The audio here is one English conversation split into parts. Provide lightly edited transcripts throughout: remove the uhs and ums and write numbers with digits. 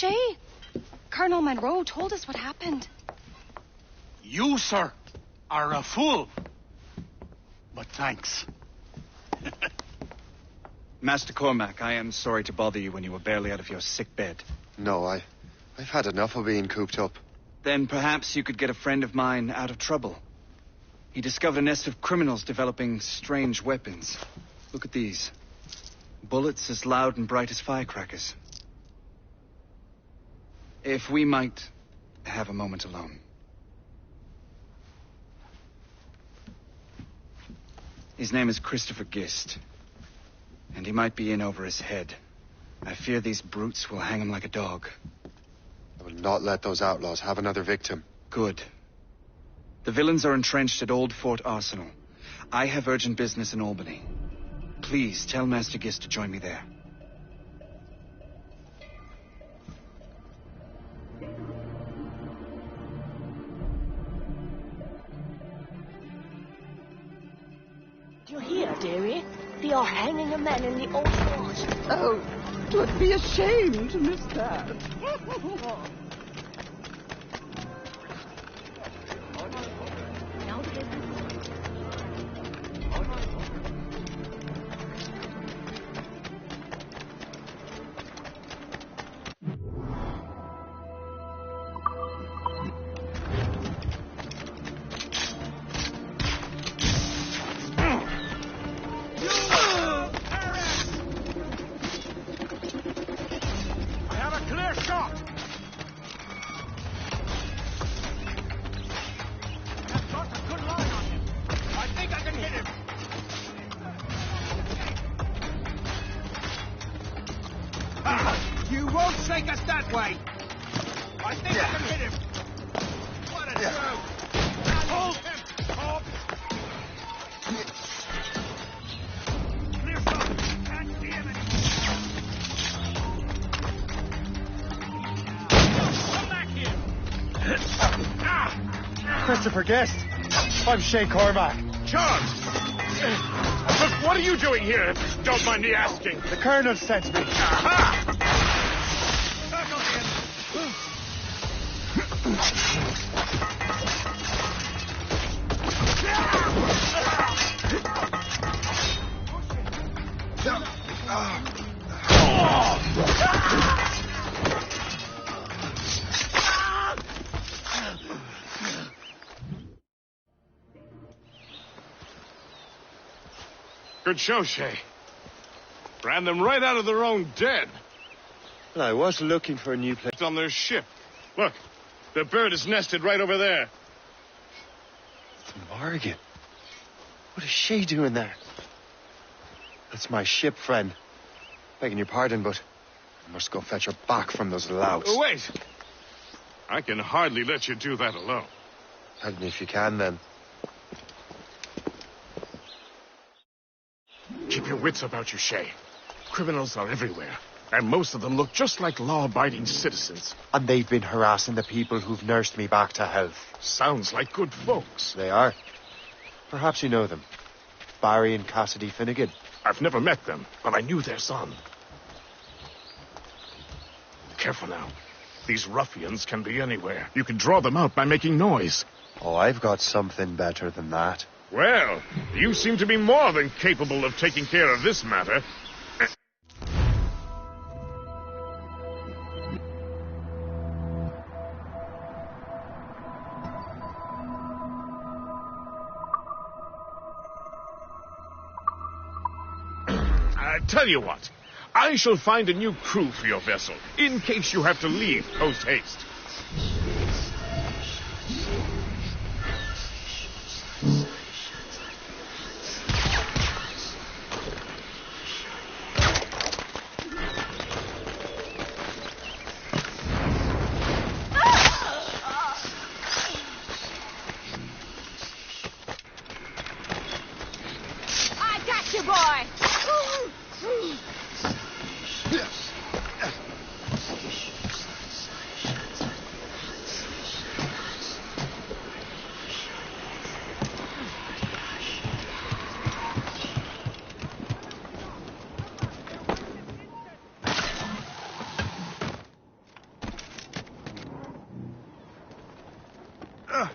Shay. Colonel Monroe told us what happened. You, sir, are a fool. But thanks. Master Cormac, I am sorry to bother you when you were barely out of your sick bed. No, I've had enough of being cooped up. Then perhaps you could get a friend of mine out of trouble. He discovered a nest of criminals developing strange weapons. Look at these. Bullets as loud and bright as firecrackers. If we might have a moment alone. His name is Christopher Gist. And he might be in over his head. I fear these brutes will hang him like a dog. I will not let those outlaws have another victim. Good. The villains are entrenched at Old Fort Arsenal. I have urgent business in Albany. Please tell Master Gist to join me there. Do you hear, dearie? They are hanging a man in the Old Fort. Oh, 'twould be a shame to miss that. You won't shake us that way. I think I can hit him. What a joke. Hold him. Hold. Clear shot. Can't see him anymore. Come back here. Christopher Guest. I'm Shay Cormac. Charles. But what are you doing here? Don't mind me asking. The Colonel sent me. Aha! Good show, Shay. Ran them right out of their own den. Well, I was looking for a new place. On their ship. Look, the bird is nested right over there. It's Morgan. What is she doing there? That's my ship, friend. Begging your pardon, but I must go fetch her back from those louts. Oh, wait. I can hardly let you do that alone. Help me if you can, then. Keep your wits about you, Shay. Criminals are everywhere, and most of them look just like law-abiding citizens. And they've been harassing the people who've nursed me back to health. Sounds like good folks. They are. Perhaps you know them. Barry and Cassidy Finnegan. I've never met them, but I knew their son. Careful now. These ruffians can be anywhere. You can draw them out by making noise. Oh, I've got something better than that. Well, you seem to be more than capable of taking care of this matter. Tell you what, I shall find a new crew for your vessel, in case you have to leave post-haste. I got you, boy! Now.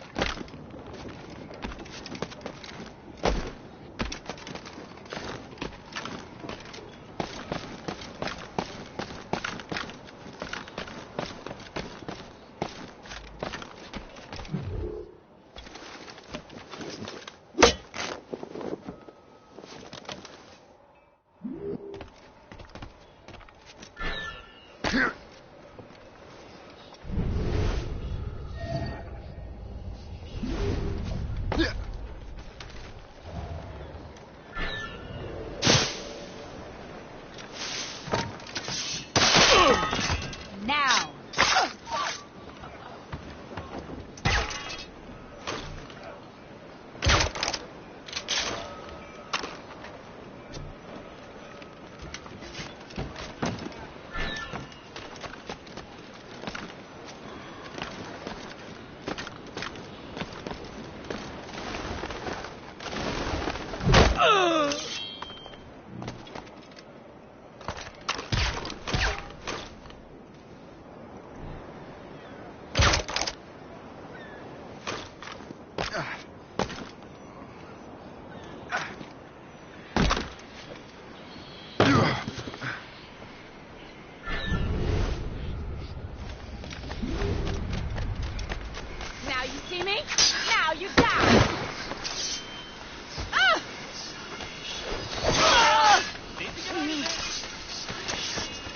Now you see me? Now you die!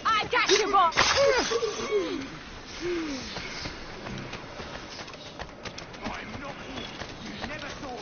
I got you, boy! I'm not here. You never saw me.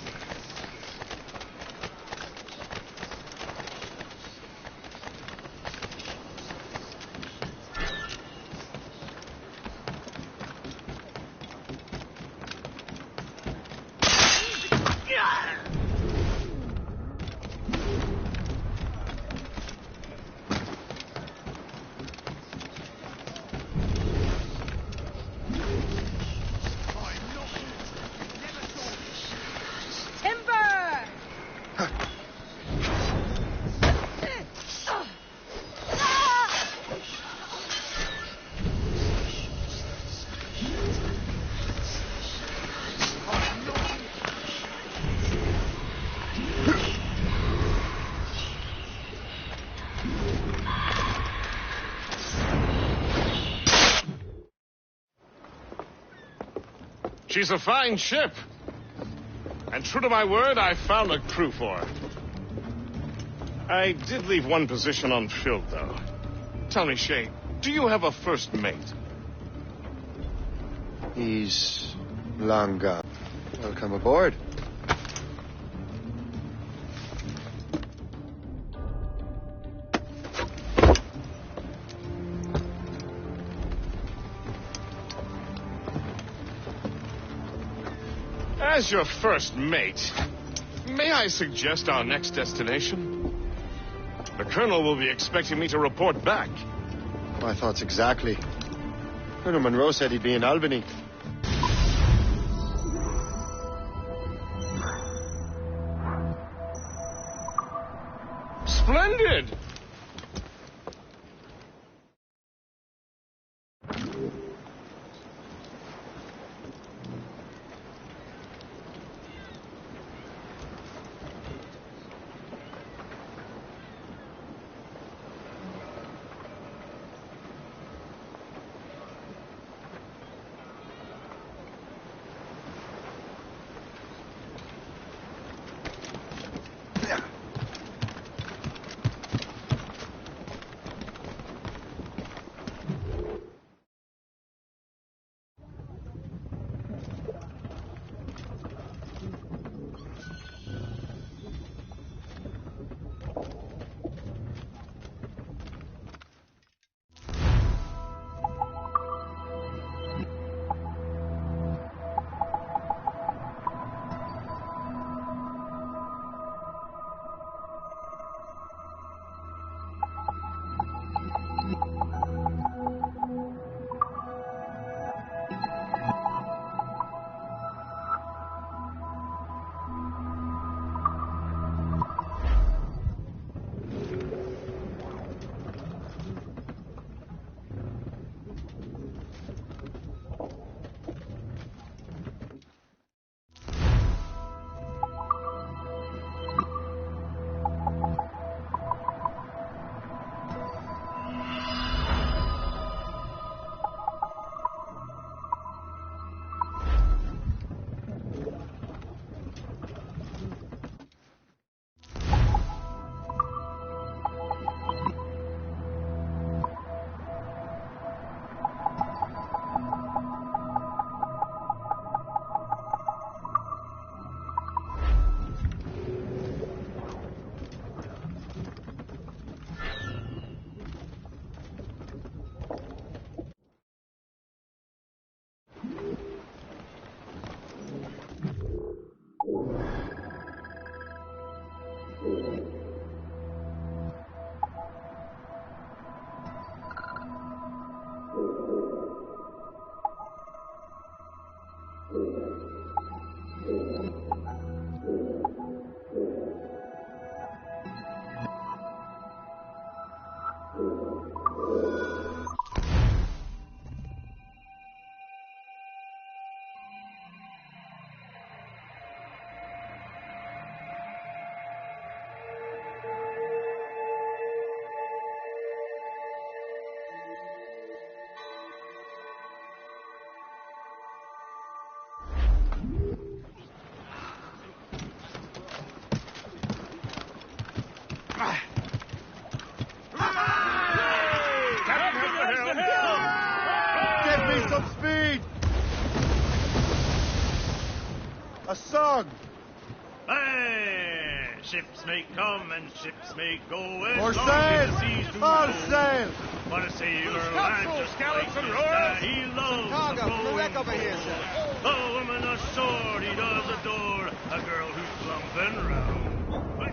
Timber! She's a fine ship. And true to my word, I found a crew for her. I did leave one position unfilled, though. Tell me, Shay, do you have a first mate? He's long gone. Welcome aboard. As your first mate, may I suggest our next destination? The Colonel will be expecting me to report back. My thoughts exactly. Colonel Monroe said he'd be in Albany. Splendid! Give me some speed! A song! Hey! Ships may come and ships may go as For long sail! as the seas do All go. sail! But a sailor Scuffle, land just scallops like and this, roars. he loves Cargo, the from the wreck over here, flowing sir. boat. A woman ashore, he does adore a girl who's slumping round.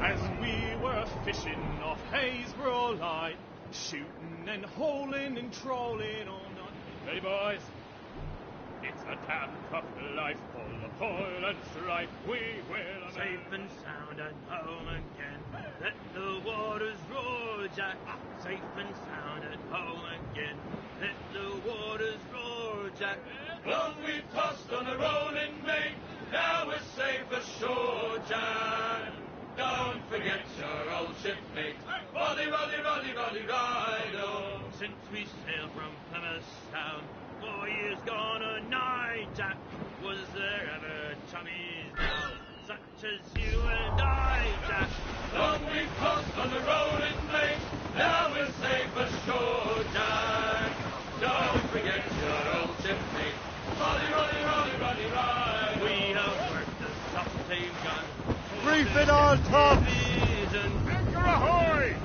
As we were fishing off Haysborough Light, shooting and holing and trolling all night. Hey boys, it's a damn tough life, full of toil and strife. We will Safe and sound and home again. Let the waters roar, Jack. Safe and sound and home again. Let the waters roar, Jack. Long we tossed on a rolling main, now we're safe ashore, Jack. Don't forget your old shipmate. Roddy, roddy, roddy, roddy, ride-o. Since we sailed from Plymouth Sound, 4 years gone a night, Jack. Was there ever chummies now, such as you and I, Jack? Long we tossed on the rolling main, now we're safe ashore, Jack. Don't forget your old shipmate. Roddy, roddy, roddy, roddy, ride. We have worked the stuff they've done. Reef it all tops! Anchor ahoy!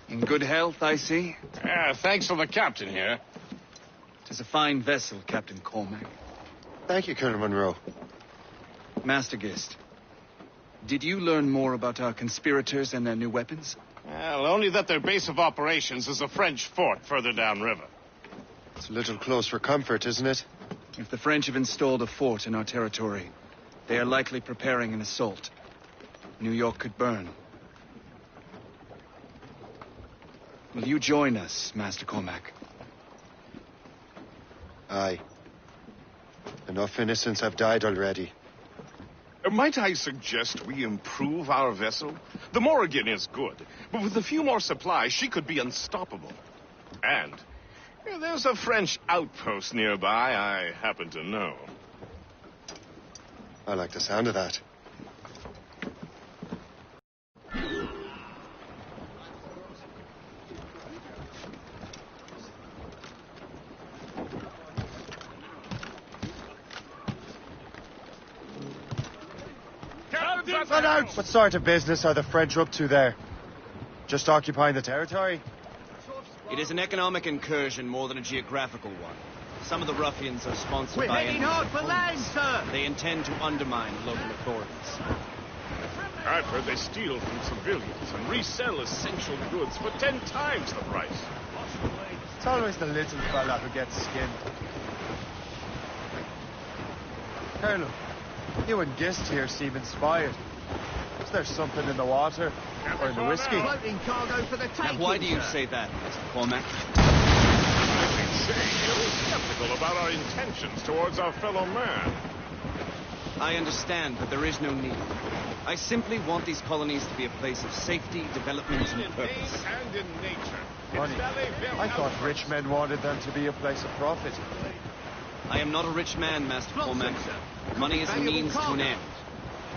In good health, I see. Thanks for the captain here. 'Tis a fine vessel, Captain Cormac. Thank you, Colonel Monroe. Master Gist, did you learn more about our conspirators and their new weapons? Well, only that their base of operations is a French fort further downriver. It's a little close for comfort, isn't it? If the French have installed a fort in our territory, they are likely preparing an assault. New York could burn. Will you join us, Master Cormac? Aye. Enough innocents have died already. Might I suggest we improve our vessel? The Morrigan is good, but with a few more supplies, she could be unstoppable. And there's a French outpost nearby I happen to know. I like the sound of that. Run out! What sort of business are the French up to there? Just occupying the territory? It is an economic incursion more than a geographical one. Some of the ruffians are sponsored by heading hard for land, sir! They intend to undermine local authorities. I've heard they steal from civilians and resell essential goods for 10 times the price. It's always the little fella who gets skinned. Colonel, you and Gist here seem inspired. Is there something in the water? Or in the whiskey? Floating cargo for the taking, Now, why do you sir. say that, Mr. Cormac? I've been saying you're skeptical about our intentions towards our fellow man. I understand, but there is no need. I simply want these colonies to be a place of safety, development, and In name purpose. and in nature. Money. It's Valley Bell I thought Outpost. rich men wanted them to be a place of profit. I am not a rich man, Master Cormac. Money is a Valuable means to an cargo. end,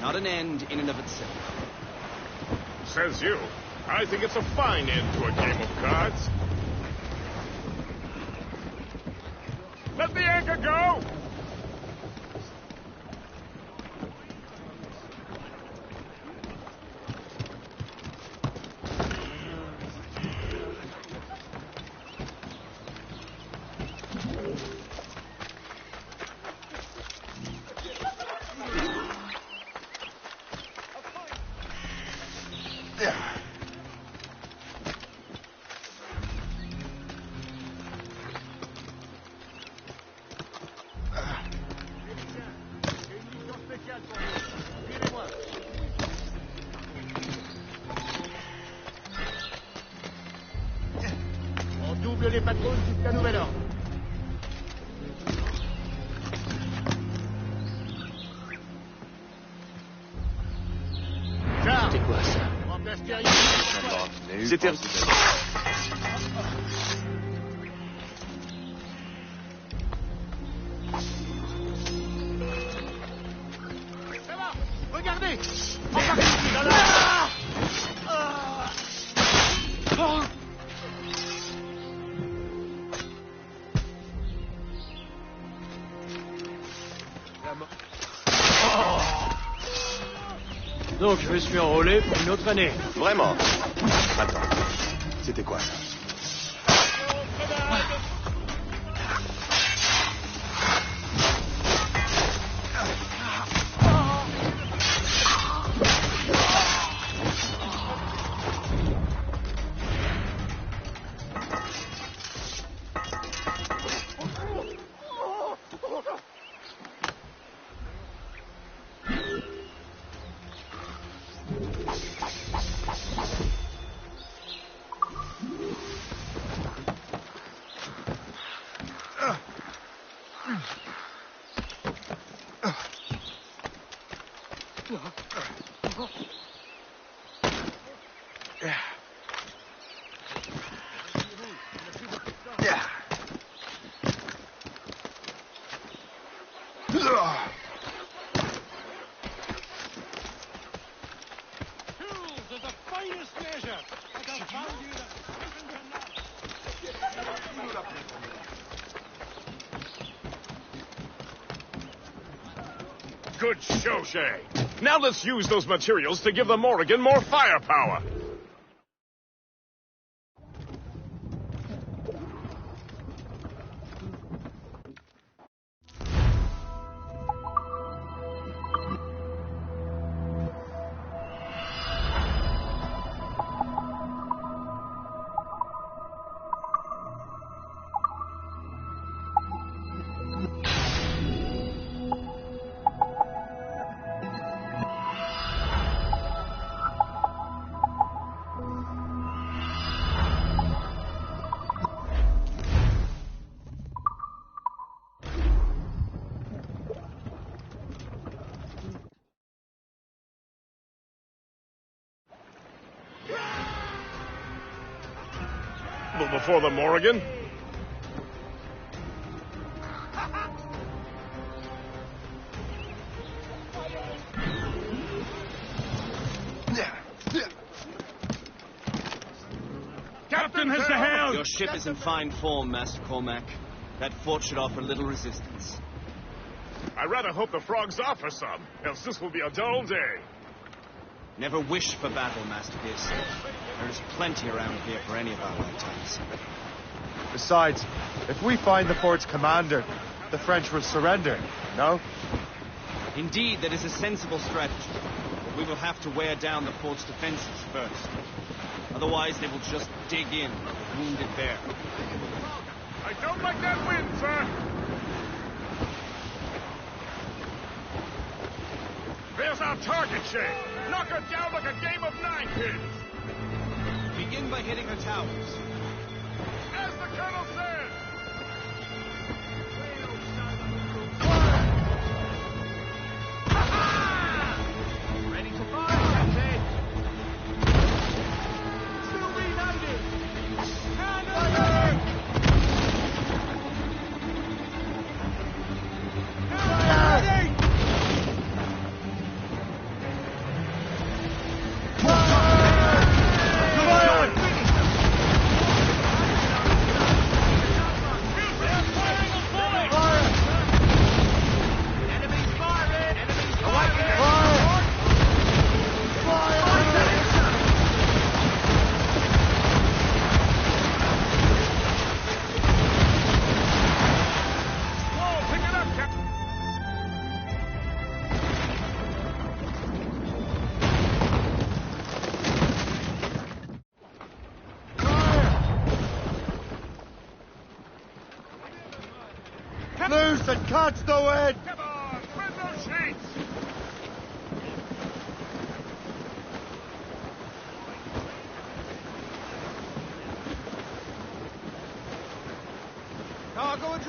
not an end in and of itself. Says you. I think it's a fine end to a game of cards. Let the anchor go! les patrouilles jusqu'à nouvel ordre. C'était quoi ça? C'était... Ça va, regardez. Donc je me suis enrôlé pour une autre année. Vraiment? Attends, c'était quoi ça? Good show, Shay. Now let's use those materials to give the Morrigan more firepower. Before the Morrigan? Captain has the helm! Your ship is in fine form, Master Cormac. That fort should offer little resistance. I rather hope the frogs offer some, else this will be a dull day. Never wish for battle, Master Pierce. There's plenty around here for any of our lifetimes. Besides, if we find the fort's commander, the French will surrender, no? Indeed, that is a sensible strategy. But we will have to wear down the fort's defenses first. Otherwise, they will just dig in like a wounded bear. I don't like that wind, sir. There's our target, Shay. Knock her down like a game of ninepins. Begin by hitting her towers. As the Colonel said. Ready to fire, Captain! Still reloading! Fire! Loose and catch the wind! Come on, spread those sheets.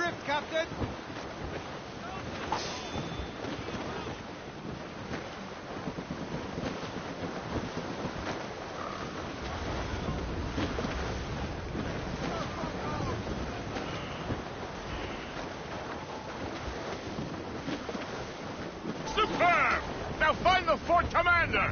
adrift, Captain. Superb! Now find the fort commander!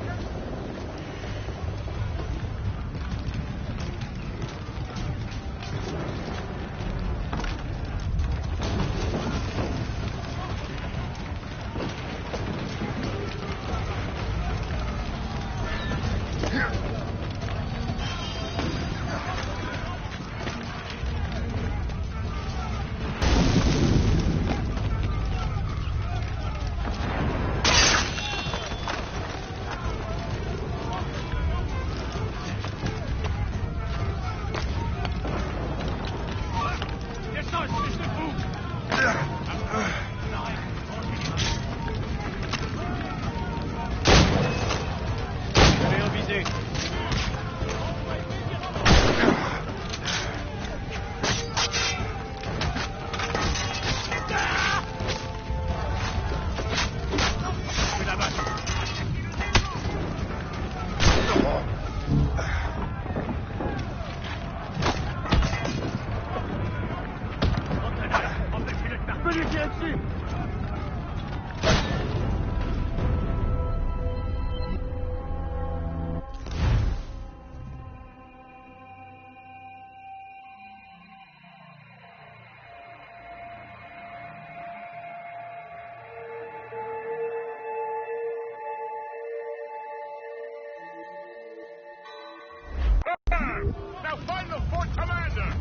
Now find the fort commander!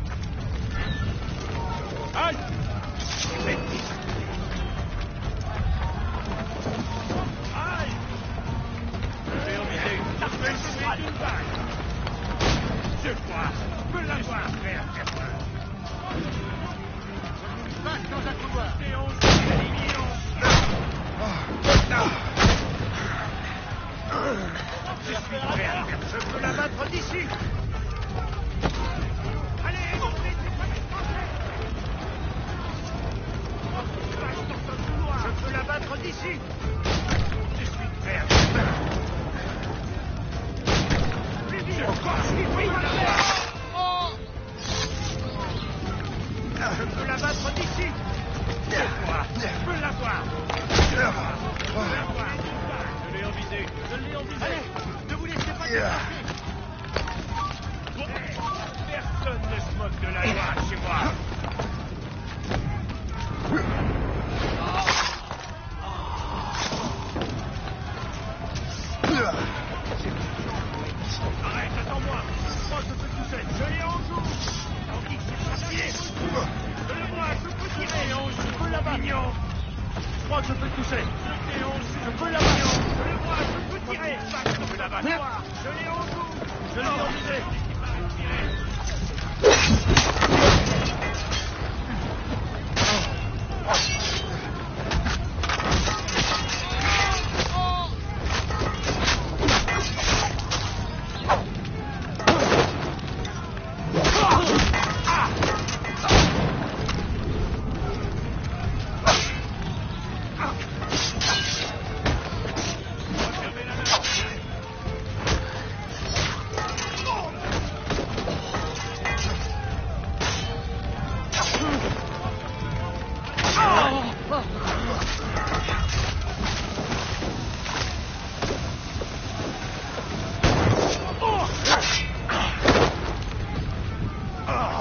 Halt! Aye! Je crois, peux l'avoir, frère Pepper. Passe dans un couloir. Et on je suis prêt à faire. Je peux la battre d'ici. Allez, je peux la battre d'ici. Je suis prêt à faire. Je peux la battre d'ici. Je peux l'avoir. Je l'ai envisé. Je l'ai envisé. Allez, ne vous laissez pas déplacer. Personne ne se moque de la loi chez moi. Arrête, attends-moi. Je crois que je peux tout seul. Je l'ai en joue. Tandis que c'est pied. Donnez-moi, je peux tirer en joue. Je peux l'abattre. Je crois que je peux toucher. Je peux l'abattre. Donnez-moi, je peux tirer. Je peux l'abattre. Je l'ai en joue. Je l'ai envisé.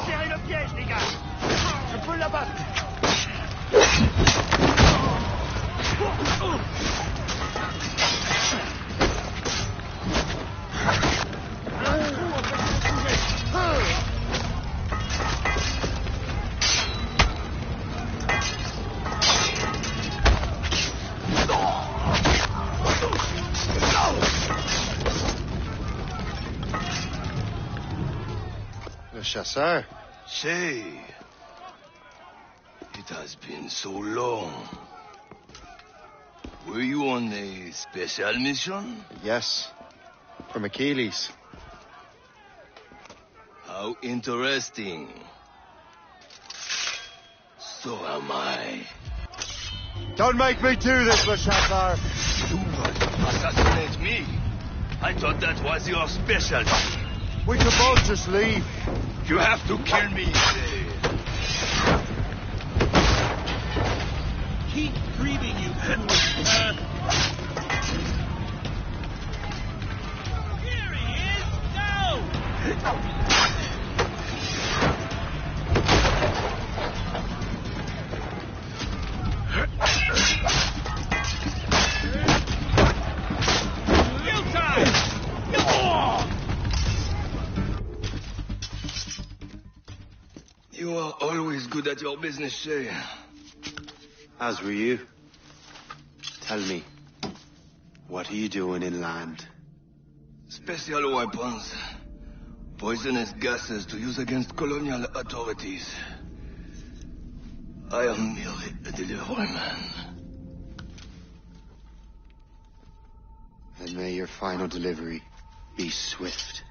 Serrez le piège, les gars. Je peux l'abattre. Le chasseur. Say, it has been so long. Were you on a special mission? Yes. From Achilles. How interesting. so am I. Don't make me do this, Assassassass. You assassinate me? I thought that was your specialty. We could both just leave. You have to kill me. Keep breathing, you foolish earth. Here he is! Go! You are always good at your business, Shay. As were you. Tell me, what are you doing inland? Special weapons. Poisonous gases to use against colonial authorities. I am merely a delivery man. And may your final delivery be swift.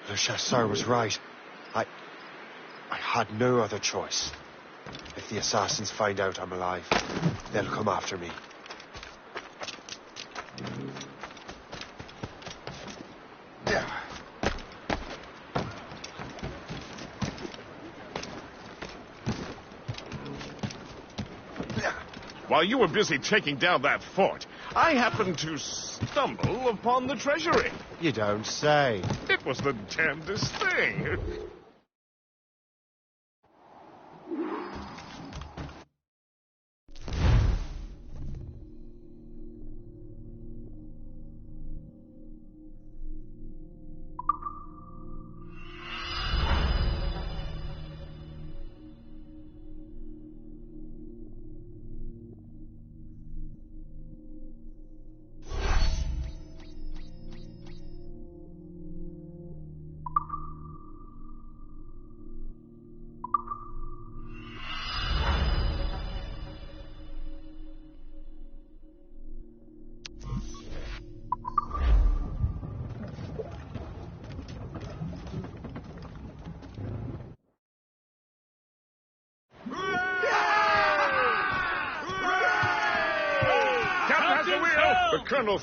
The chasseur was right. I had no other choice. If the assassins find out I'm alive, they'll come after me. While you were busy taking down that fort, I happened to stumble upon the treasury. You don't say. It was the damnedest thing. The Colonel...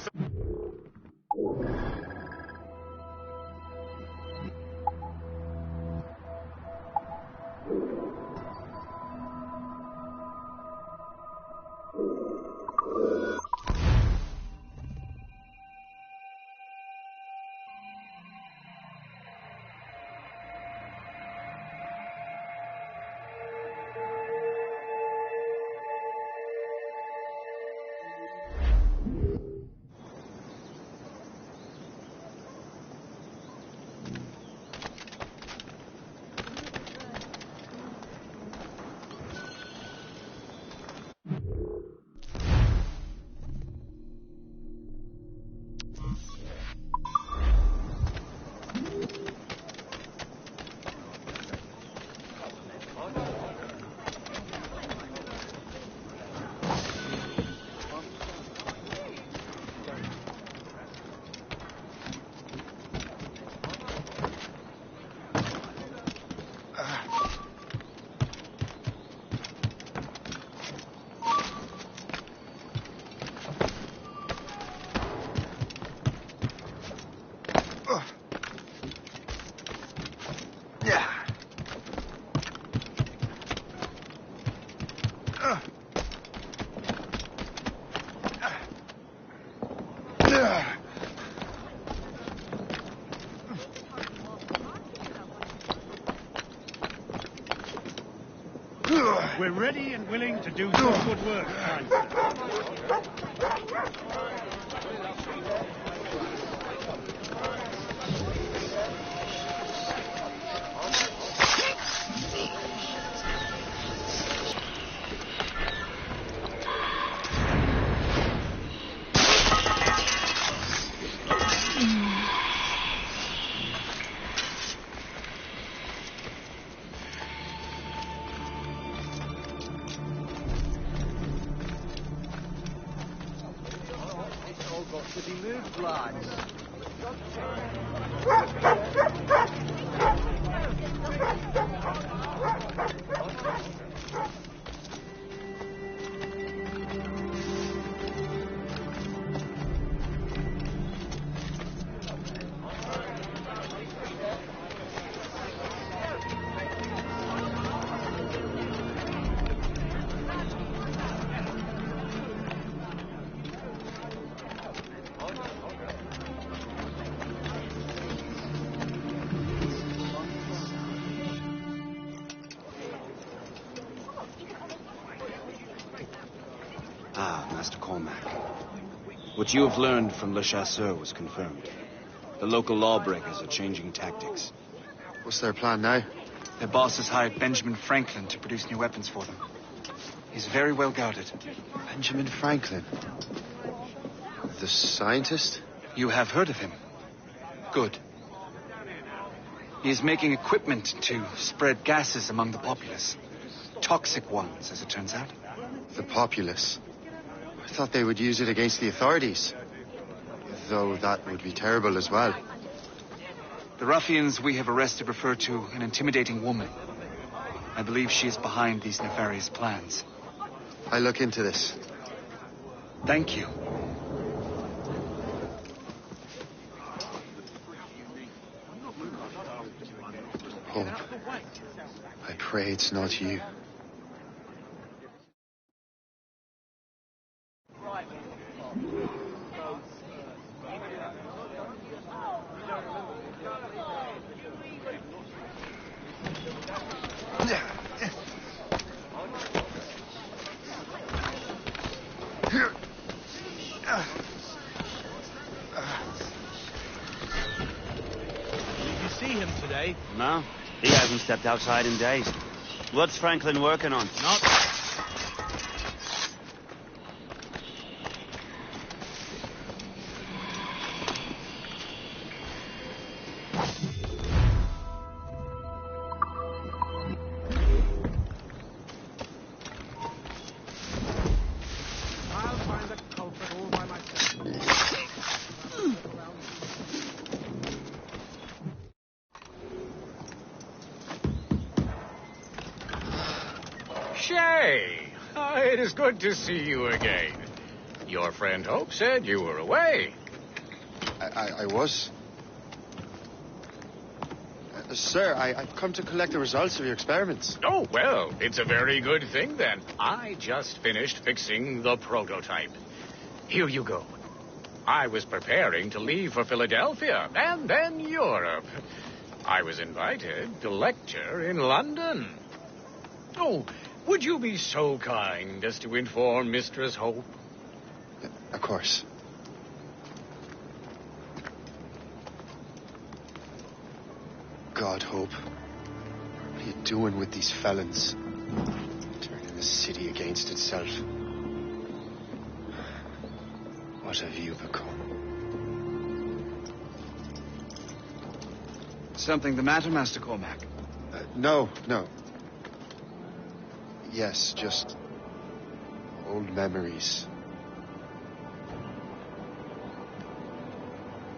We're ready and willing to do some good work, kind sir. to be moved, lads. Ah, Master Cormac. What you have learned from Le Chasseur was confirmed. The local lawbreakers are changing tactics. What's their plan now? Their boss has hired Benjamin Franklin to produce new weapons for them. He's very well guarded. Benjamin Franklin? The scientist? You have heard of him? Good. He is making equipment to spread gases among the populace. Toxic ones, as it turns out. The populace? I thought they would use it against the authorities. Though that would be terrible as well. The ruffians we have arrested refer to an intimidating woman. I believe she is behind these nefarious plans. I'll look into this. Thank you. Hope. I pray it's not you. Did you see him today? No, he hasn't stepped outside in days. What's Franklin working on? Not. I'll find the culprit all by myself. Shay! It is good to see you again. Your friend Hope said you were away. I was. Sir, I've come to collect the results of your experiments. Oh, well, it's a very good thing then. I just finished fixing the prototype. Here you go. I was preparing to leave for Philadelphia and then Europe. I was invited to lecture in London. Oh, would you be so kind as to inform Mistress Hope? Of course. God, Hope. What are you doing with these felons? Turning the city against itself. What have you become? Something the matter, Master Cormac? No. Yes, just old memories.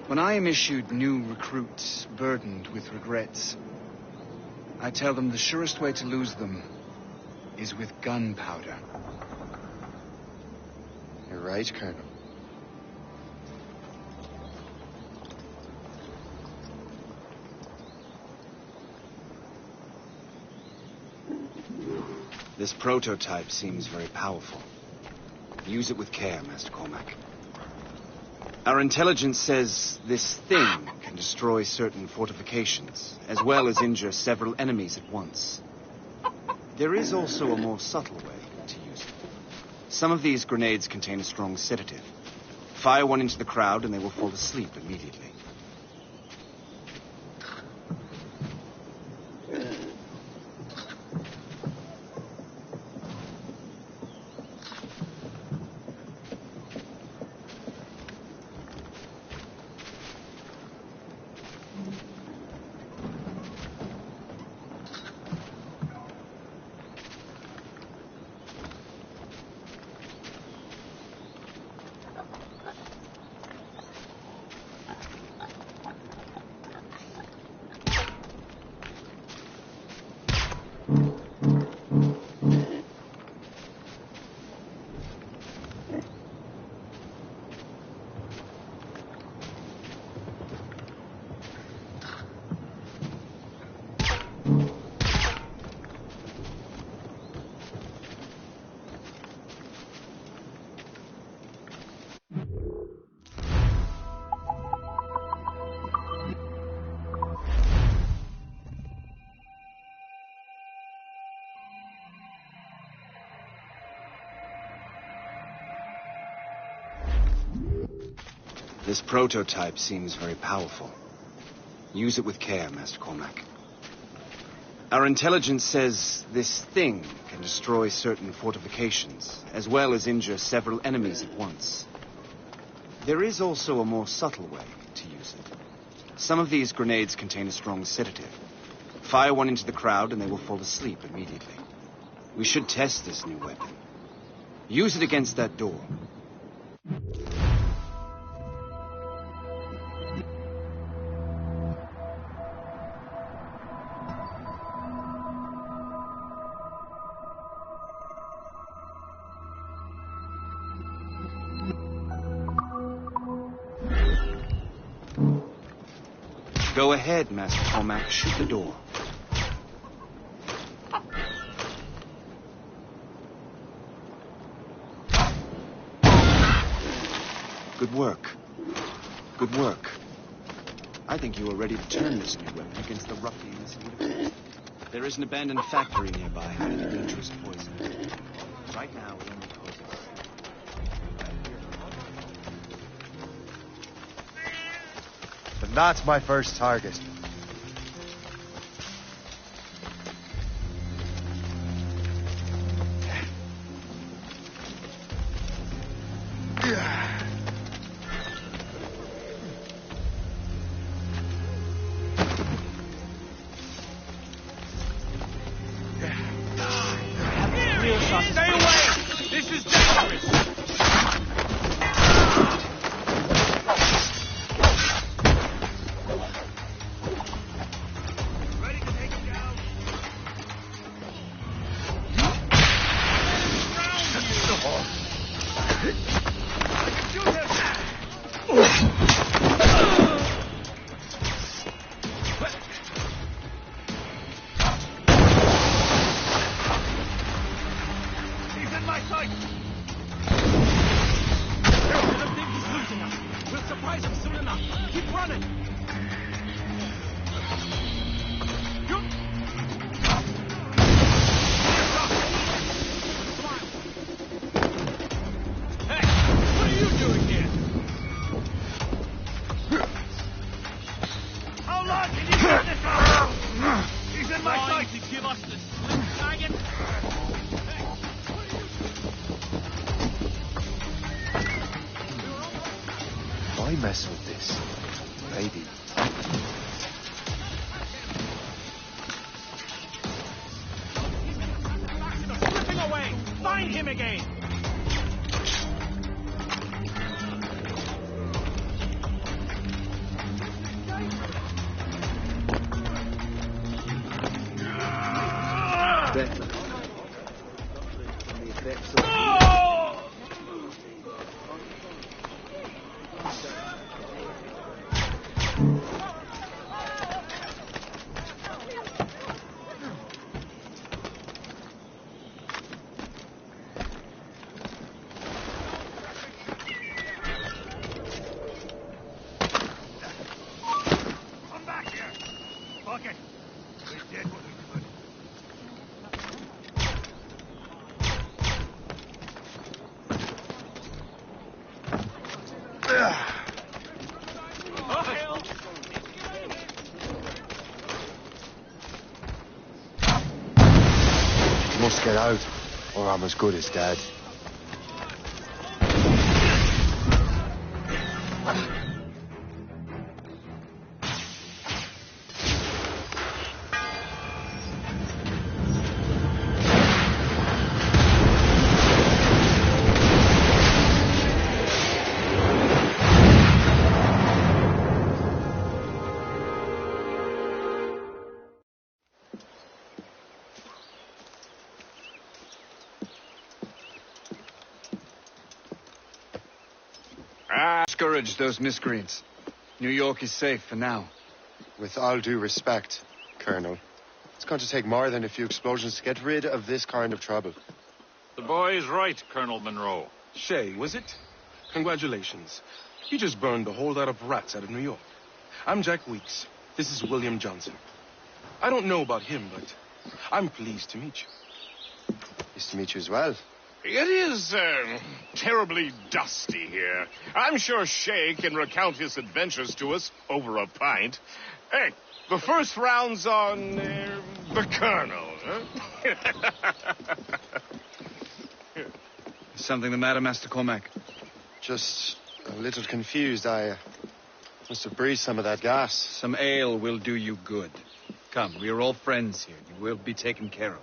When I am issued new recruits burdened with regrets, I tell them the surest way to lose them is with gunpowder. You're right, Colonel. This prototype seems very powerful. Use it with care, Master Cormac. Our intelligence says this thing can destroy certain fortifications, as well as injure several enemies at once. There is also a more subtle way to use it. Some of these grenades contain a strong sedative. Fire one into the crowd and they will fall asleep immediately. This prototype seems very powerful. Use it with care, Master Cormac. Our intelligence says this thing can destroy certain fortifications, as well as injure several enemies at once. There is also a more subtle way to use it. Some of these grenades contain a strong sedative. Fire one into the crowd and they will fall asleep immediately. We should test this new weapon. Use it against that door. Go ahead, Master Cormac. Shoot the door. Good work. Good work. I think you are ready to turn this new weapon against the ruffians in uniform. There is an abandoned factory nearby hiding a dangerous poison. Right now, it only poses. And that's my first target. Stay away! This is dangerous! Why mess with this? Maybe. Slipping away! Find him again! Better. The effects of... Come back here! Fuck it! We did what we could. Must get out, or I'm as good as dead. Discourage those miscreants. New York is safe for now. With all due respect, Colonel, it's going to take more than a few explosions to get rid of this kind of trouble. The boy is right, Colonel Monroe. Shay, was it? Congratulations. You just burned a whole lot of rats out of New York. I'm Jack Weeks. This is William Johnson. I don't know about him, but I'm pleased to meet you. Nice to meet you as well. It is terribly dusty here. I'm sure Shay can recount his adventures to us over a pint. Hey, the first round's on the Colonel, huh? Is something the matter, Master Cormac? Just a little confused. I must have breathed some of that gas. Some ale will do you good. Come, we are all friends here. You will be taken care of.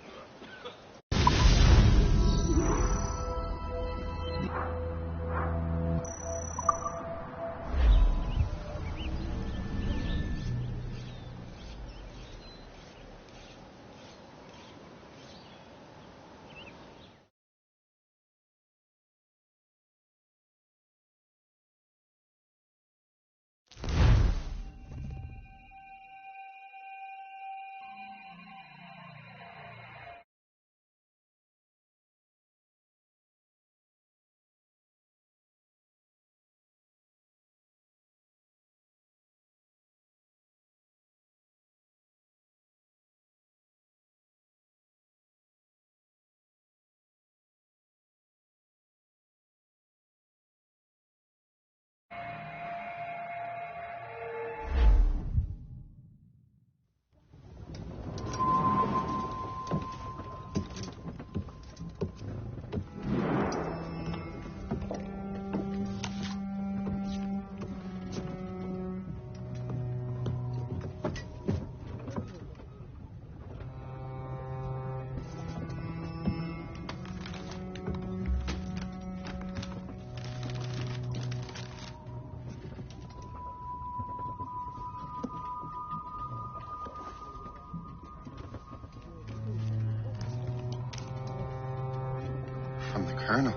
From the Colonel.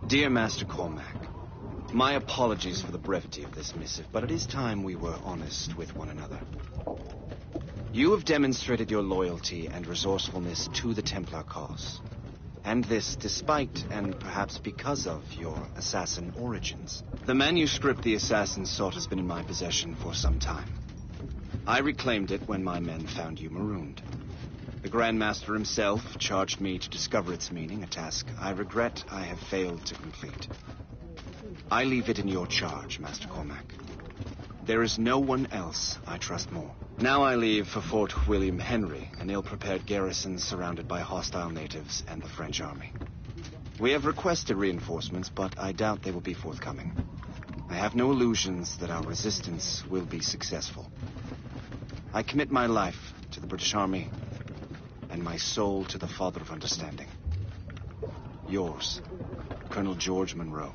Dear Master Cormac, my apologies for the brevity of this missive, but it is time we were honest with one another. You have demonstrated your loyalty and resourcefulness to the Templar cause. And this despite, and perhaps because of, your assassin origins. The manuscript the assassin sought has been in my possession for some time. I reclaimed it when my men found you marooned. The Grand Master himself charged me to discover its meaning, a task I regret I have failed to complete. I leave it in your charge, Master Cormac. There is no one else I trust more. Now I leave for Fort William Henry, an ill-prepared garrison surrounded by hostile natives and the French army. We have requested reinforcements, but I doubt they will be forthcoming. I have no illusions that our resistance will be successful. I commit my life to the British Army and my soul to the Father of Understanding. Yours, Colonel George Monroe.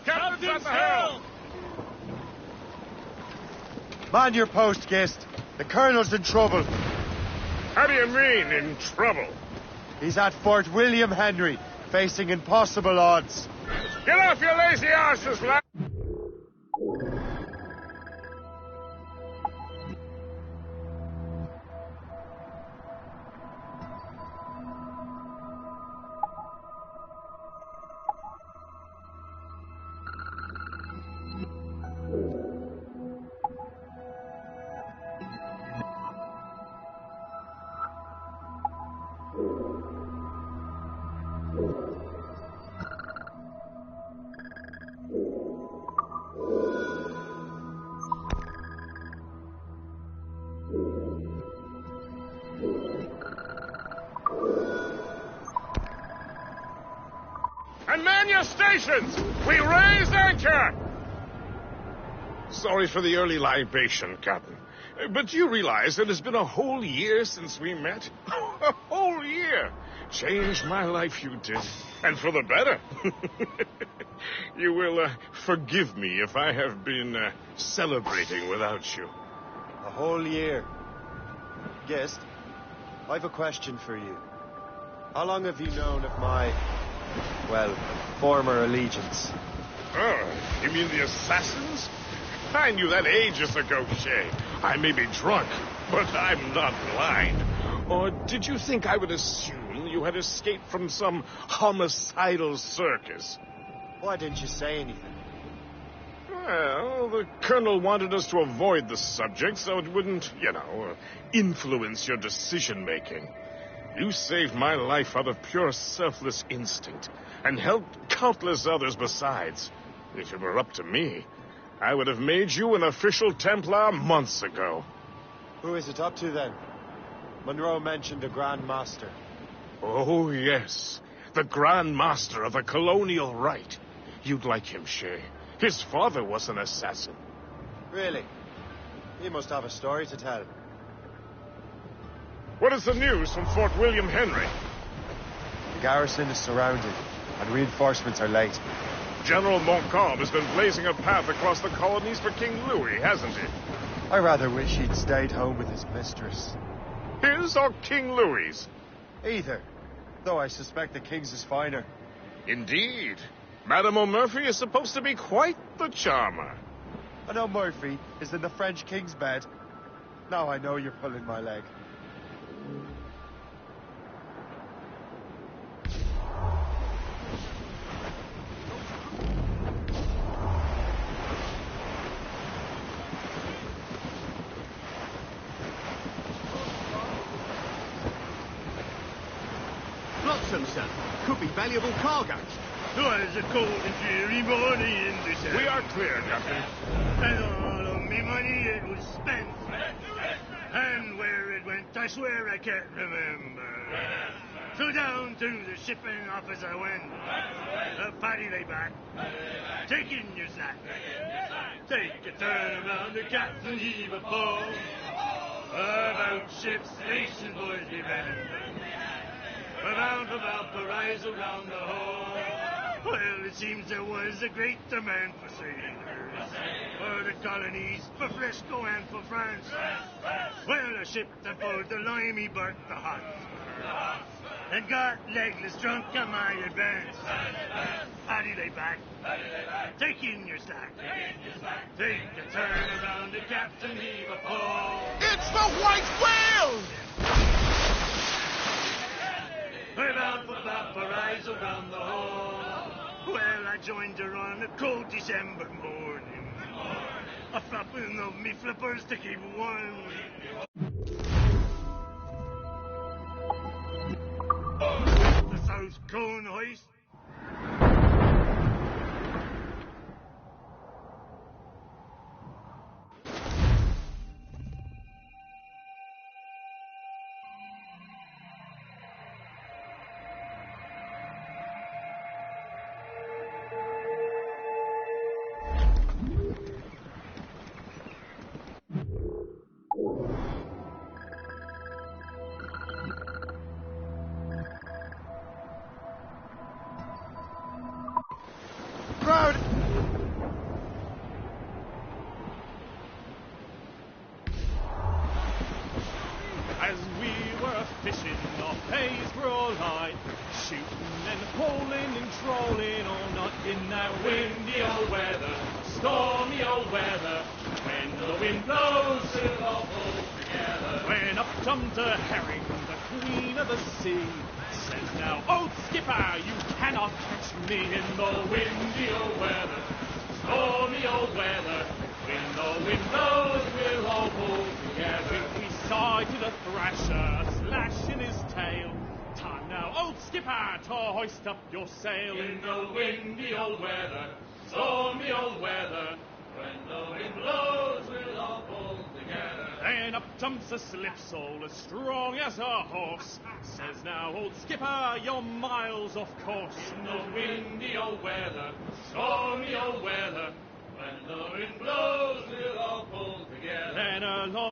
Captain's help! Man your post, Gist. The Colonel's in trouble. How do you mean, in trouble? He's at Fort William Henry, facing impossible odds. Get off your lazy arses, lad! And man your stations! We raise anchor! Sorry for the early libation, Captain. But you realize it has been a whole year since we met? A whole year! Changed my life, you did. And for the better. You will forgive me if I have been celebrating without you. A whole year. Gist, I've a question for you. How long have you known of my, well, former allegiance? Oh, you mean the Assassins? I knew that ages ago, Shay. I may be drunk, but I'm not blind. Or did you think I would assume you had escaped from some homicidal circus? Why didn't you say anything? Well, the Colonel wanted us to avoid the subject so it wouldn't, influence your decision-making. You saved my life out of pure selfless instinct, and helped countless others besides. If it were up to me, I would have made you an official Templar months ago. Who is it up to, then? Monroe mentioned the Grand Master. Oh, yes. The Grand Master of the Colonial Rite. You'd like him, Shay. His father was an assassin. Really? He must have a story to tell. What is the news from Fort William Henry? The garrison is surrounded, and reinforcements are late. General Montcalm has been blazing a path across the colonies for King Louis, hasn't he? I rather wish he'd stayed home with his mistress. His or King Louis's? Either, though I suspect the king's is finer. Indeed. Madame O'Murphy is supposed to be quite the charmer. I know Murphy is in the French king's bed. Now I know you're pulling my leg. Flotsam, sir. Could be valuable cargo. Twas a cold and dreary morning in December. We are clear, Captain. And all of me money it was spent. And where it went, I swear I can't remember. So down to the shipping office I went. A paddy lay back, taking your sack. Take a turn around the captain, heave a pole. About ships, nations, boys, be bent. We're bound for Valparaiso round the hole. Well, it seems there was a great demand for sailors. For the colonies, for Frisco and for France. Well, a ship that pulled the limey barked the Hotspur. And got legless drunk on my advance. Paddy lay back, take in your slack. Take a turn around the captain, heave a pole. It's the White Whale! We're bound for Valparaiso round the hole. Well, I joined her on a cold December morning. A flapping of me flippers to keep warm. The South Cone hoist. Crowd! As we were fishing off Haysborough Light, shooting and hauling and trolling all night in that windy old weather, stormy old weather. When the wind blows, we'll all pull together. When up comes a herring, the queen of the sea, says now, "Oh, skipper, you cannot catch me in the windy old weather, stormy old weather. When the wind blows, we'll all pull together." We sighted a thrasher, slashing his tail. Time now, old skipper, to hoist up your sail. In the windy old weather, stormy old weather. When the wind blows, we'll all pull together. And up jumps a slipsail as strong as a horse. Says now, old skipper, you're miles off course. In the windy old weather, stormy old weather. When the wind blows, we'll all pull together. And along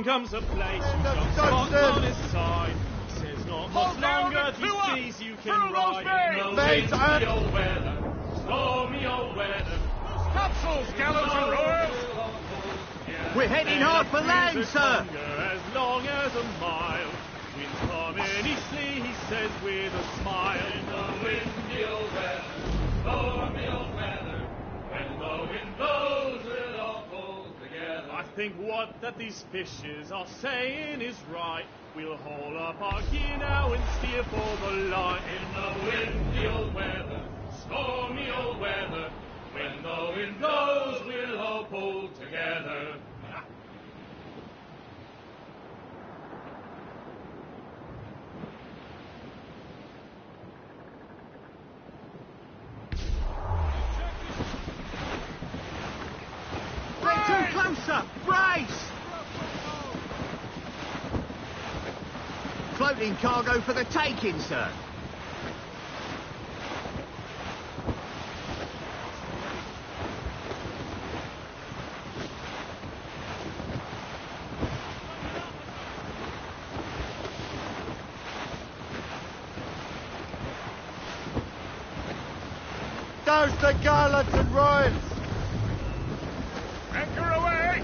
comes a place who jumps on his side. Says not much longer these days you can ride. In the windy old weather, stormy old weather. Topsails, gallants and royals! We're heading hard for land, sir! As long as a mile. Winds coming eastly, he says with a smile. In the windy old weather, stormy old weather. When the wind blows, we'll think what that these fishes are saying is right. We'll haul up our gear now and steer for the light. In the windy old weather, stormy old weather, when the wind blows, we'll all pull together. They're too closer! Brace! Floating cargo for the taking, sir. There's the gallants and royals! Anchor away!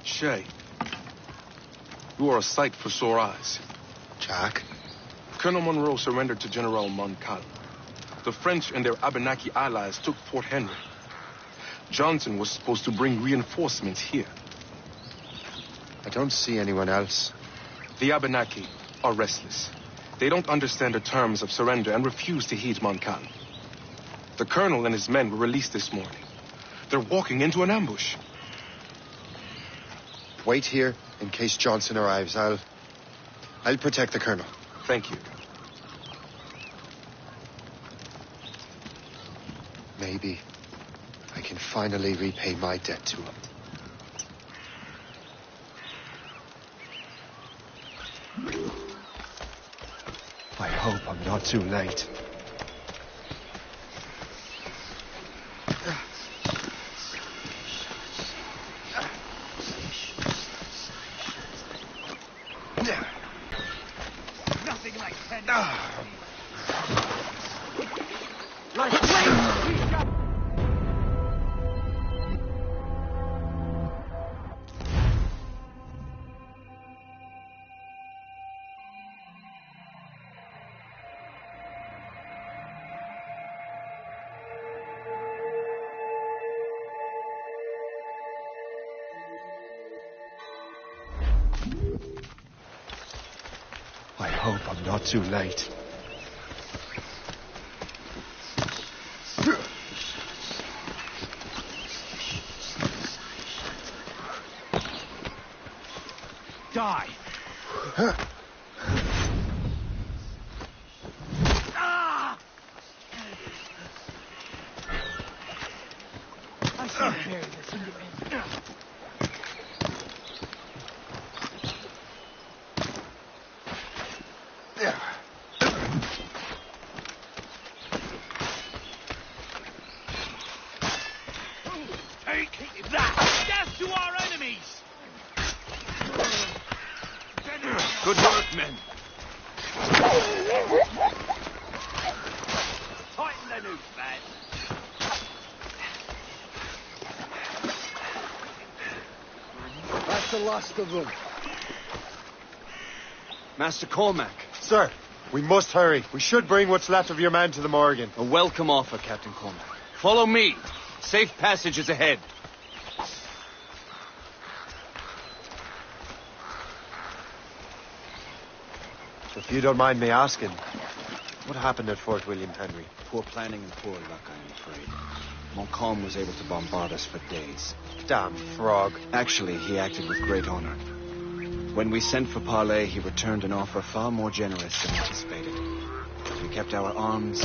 Shay, you are a sight for sore eyes. Jack? Colonel Monroe surrendered to General Montcalm. The French and their Abenaki allies took Fort Henry. Johnson was supposed to bring reinforcements here. I don't see anyone else. The Abenaki are restless. They don't understand the terms of surrender and refuse to heed Montcalm. The colonel and his men were released this morning. They're walking into an ambush. Wait here in case Johnson arrives. I'll protect the colonel. Thank you. Maybe I can finally repay my debt to him. I hope I'm not too late. Nothing like 10. I hope I'm not too late. Die! I should bury this in your head. Take that! Death to our enemies! Good work, men. Tighten the noose, man. That's the last of them. Master Cormac. Sir, we must hurry. We should bring what's left of your men to the Morgan. A welcome offer, Captain Cormac. Follow me. Safe passage is ahead. If you don't mind me asking, what happened at Fort William Henry? Poor planning and poor luck, I'm afraid. Montcalm was able to bombard us for days. Damn frog. Actually, he acted with great honor. When we sent for parley, he returned an offer far more generous than anticipated. We kept our arms,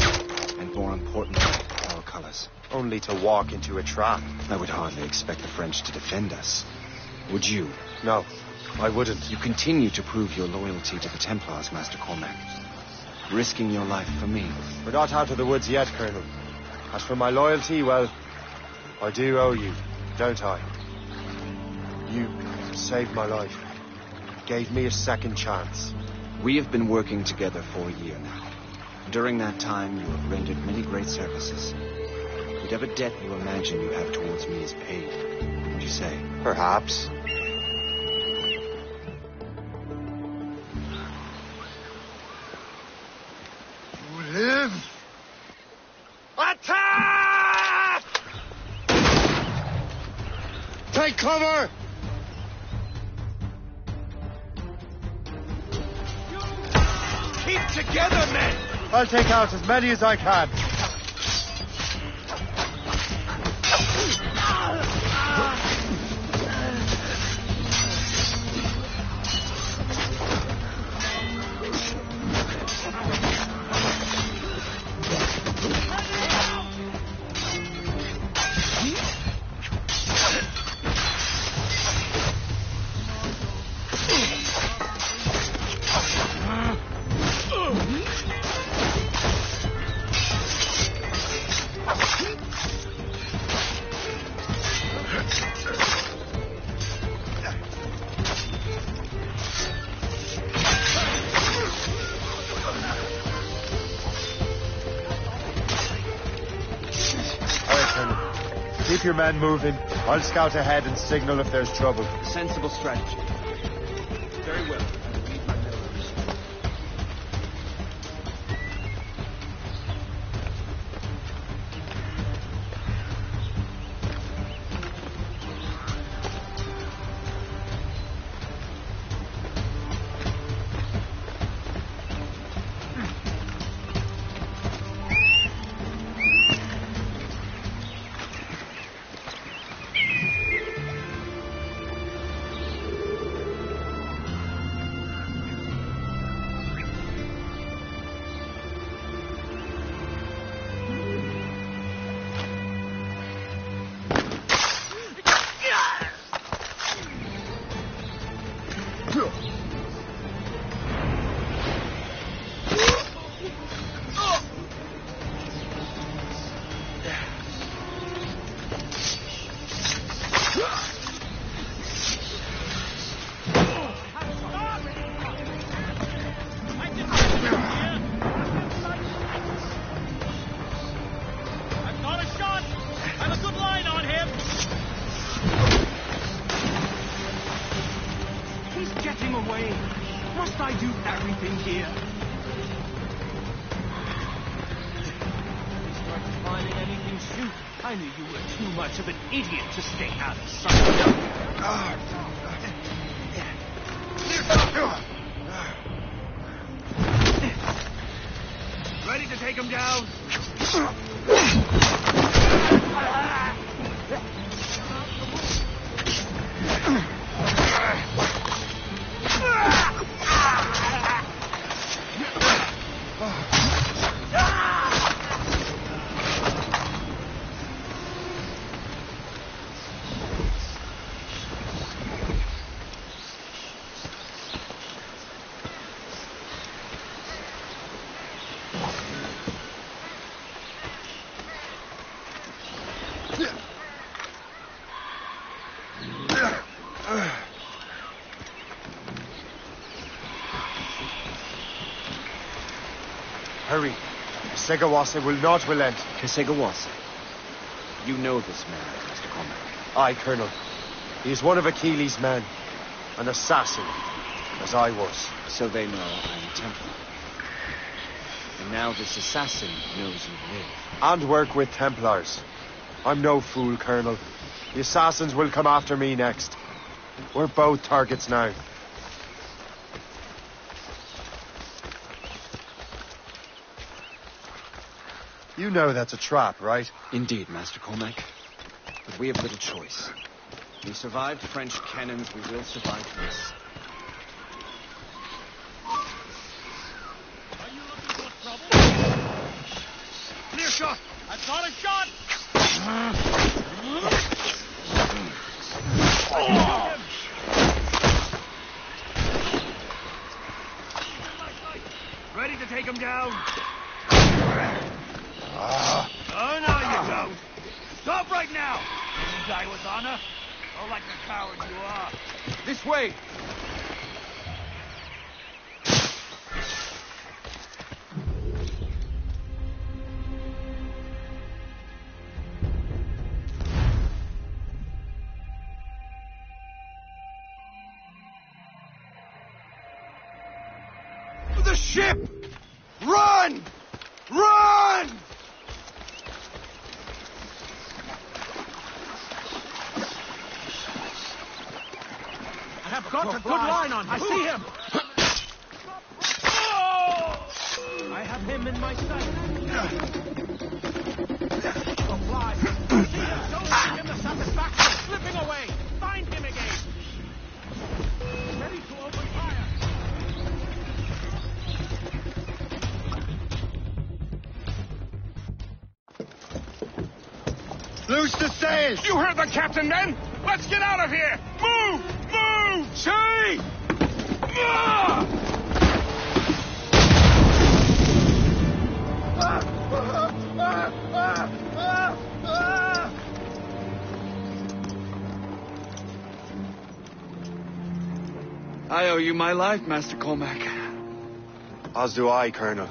and more importantly, our colors. Only to walk into a trap. I would hardly expect the French to defend us. Would you? No, I wouldn't. You continue to prove your loyalty to the Templars, Master Cormac. Risking your life for me. We're not out of the woods yet, Colonel. As for my loyalty, well, I do owe you, don't I? You saved my life. Gave me a second chance. We have been working together for a year now. During that time, you have rendered many great services. Whatever debt you imagine you have towards me is paid. Wouldn't you say? Perhaps. You live! Attack! Take cover! Keep together, men! I'll take out as many as I can. Keep your men moving. I'll scout ahead and signal if there's trouble. Sensible strategy. Very well. Lead my men orders. Must I do everything here? Started finding anything shoot. I knew you were too much of an idiot to stay out of sight. Ready to take him down? Hurry. Assassassass will not relent. Assassassass. You know this man, Mr. Cormac. Aye, Colonel. He is one of Achilles' men. An assassin, as I was. So they know I'm a Templar. And now this assassin knows you live. And work with Templars. I'm no fool, Colonel. The assassins will come after me next. We're both targets now. You know that's a trap, right? Indeed, Master Cormac. But we have little choice. We survived French cannons, we will survive this. Are you looking for trouble? Clear shot! I've got a shot! Ready to take him down? Oh, no, you don't. Stop right now! You die with honor. Oh, like the coward you are. This way! The ship! Run! Run! I have got a good line on him. I see him. I have him in my sight. Oh, fly. See him. Don't give him the satisfaction. Slipping away. Find him again. Ready to open fire. Loose the sails! You heard the captain, men! Let's get out of here! Move! Move! See! I owe you my life, Master Cormac. As do I, Colonel.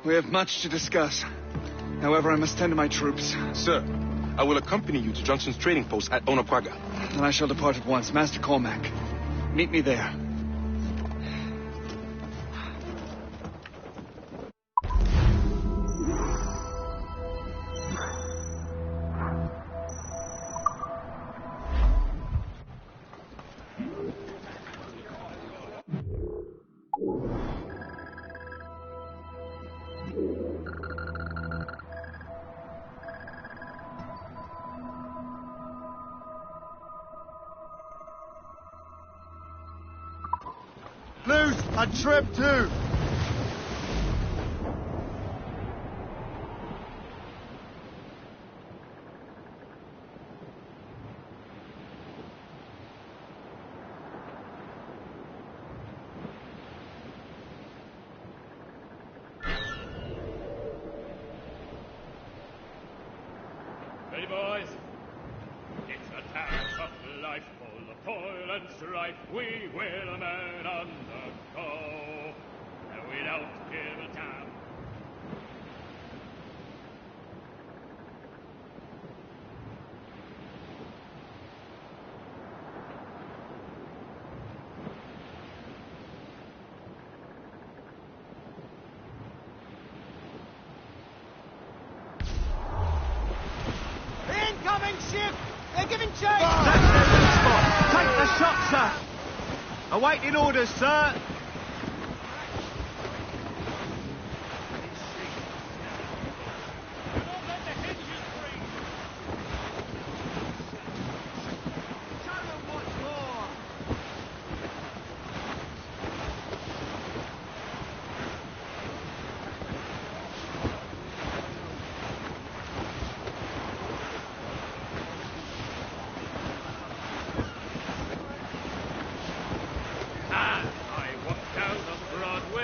We have much to discuss. However, I must tend to my troops. Sir, I will accompany you to Johnson's trading post at Onaquaga. Then I shall depart at once. Master Cormac, meet me there. Loose a trip too! Ready, boys? It's a task of life, full of toil and strife. We will man undergo, and we don't give a damn. Incoming ship! They're giving chase! That's their weak spot. Take the shot, sir. Awaiting orders, sir.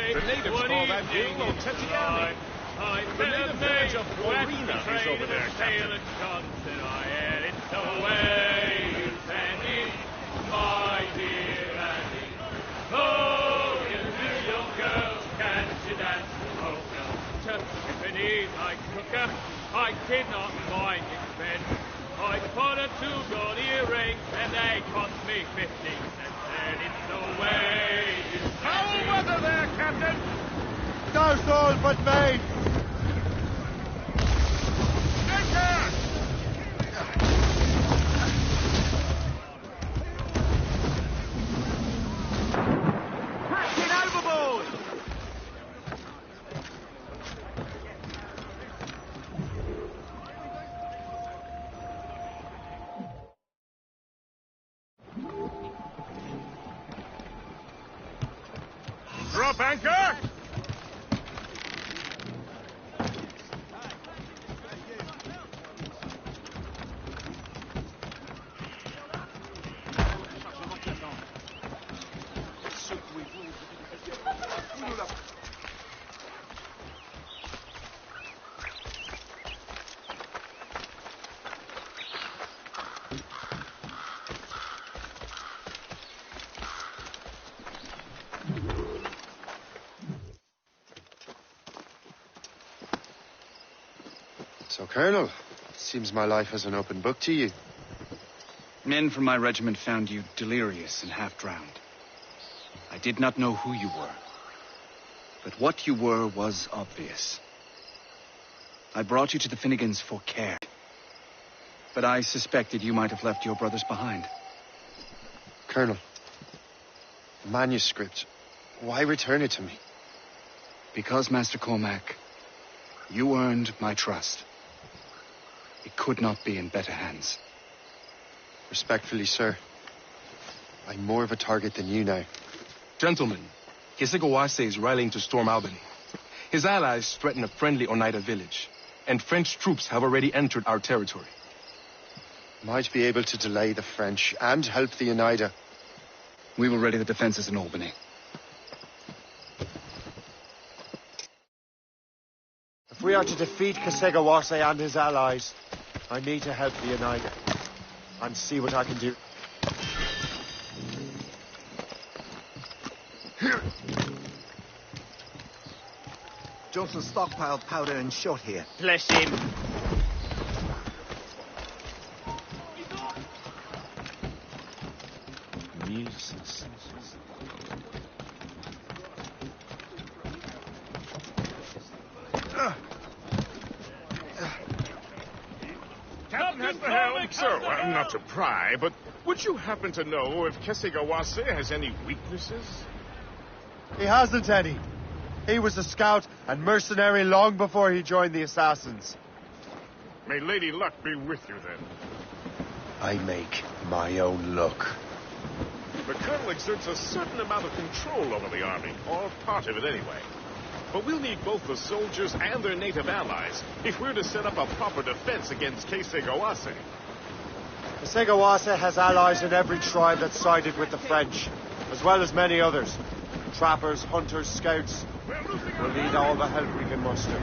The natives call that game Tetiani. The native village of Florina is over there, Captain. Johnson, I had it the way you send it, my dear Annie. Oh, you little girl, can you dance the polka? To Tiffany's I took her, I did not mind expense. I put her 2 gold earrings and they cost me 15 cents. And it's the way you send it. Foul weather there, Captain! No soul but me! Anchor! Captain overboard! Drop anchor! So, Colonel, seems my life is an open book to you. Men from my regiment found you delirious and half-drowned. I did not know who you were. But what you were was obvious. I brought you to the Finnegans for care. But I suspected you might have left your brothers behind. Colonel, the manuscript, why return it to me? Because, Master Cormac, you earned my trust. It could not be in better hands. Respectfully, sir, I'm more of a target than you now. Gentlemen, Assassassass is rallying to storm Albany. His allies threaten a friendly Oneida village, and French troops have already entered our territory. Might be able to delay the French and help the Oneida. We will ready the defenses in Albany. If we are to defeat Assassassass and his allies, I need to help the Oneida and see what I can do. Johnson stockpiled powder and shot here. Bless him. Captain Helm, so, not to pry, but would you happen to know if Assassassass has any weaknesses? He hasn't any. He was a scout and mercenary long before he joined the Assassins. May Lady Luck be with you, then. I make my own luck. The Colonel exerts a certain amount of control over the army, or part of it anyway. But we'll need both the soldiers and their native allies if we're to set up a proper defense against Assassassass. Assassassass has allies in every tribe that sided with the French, as well as many others. Trappers, hunters, scouts. We'll need all the help we can muster.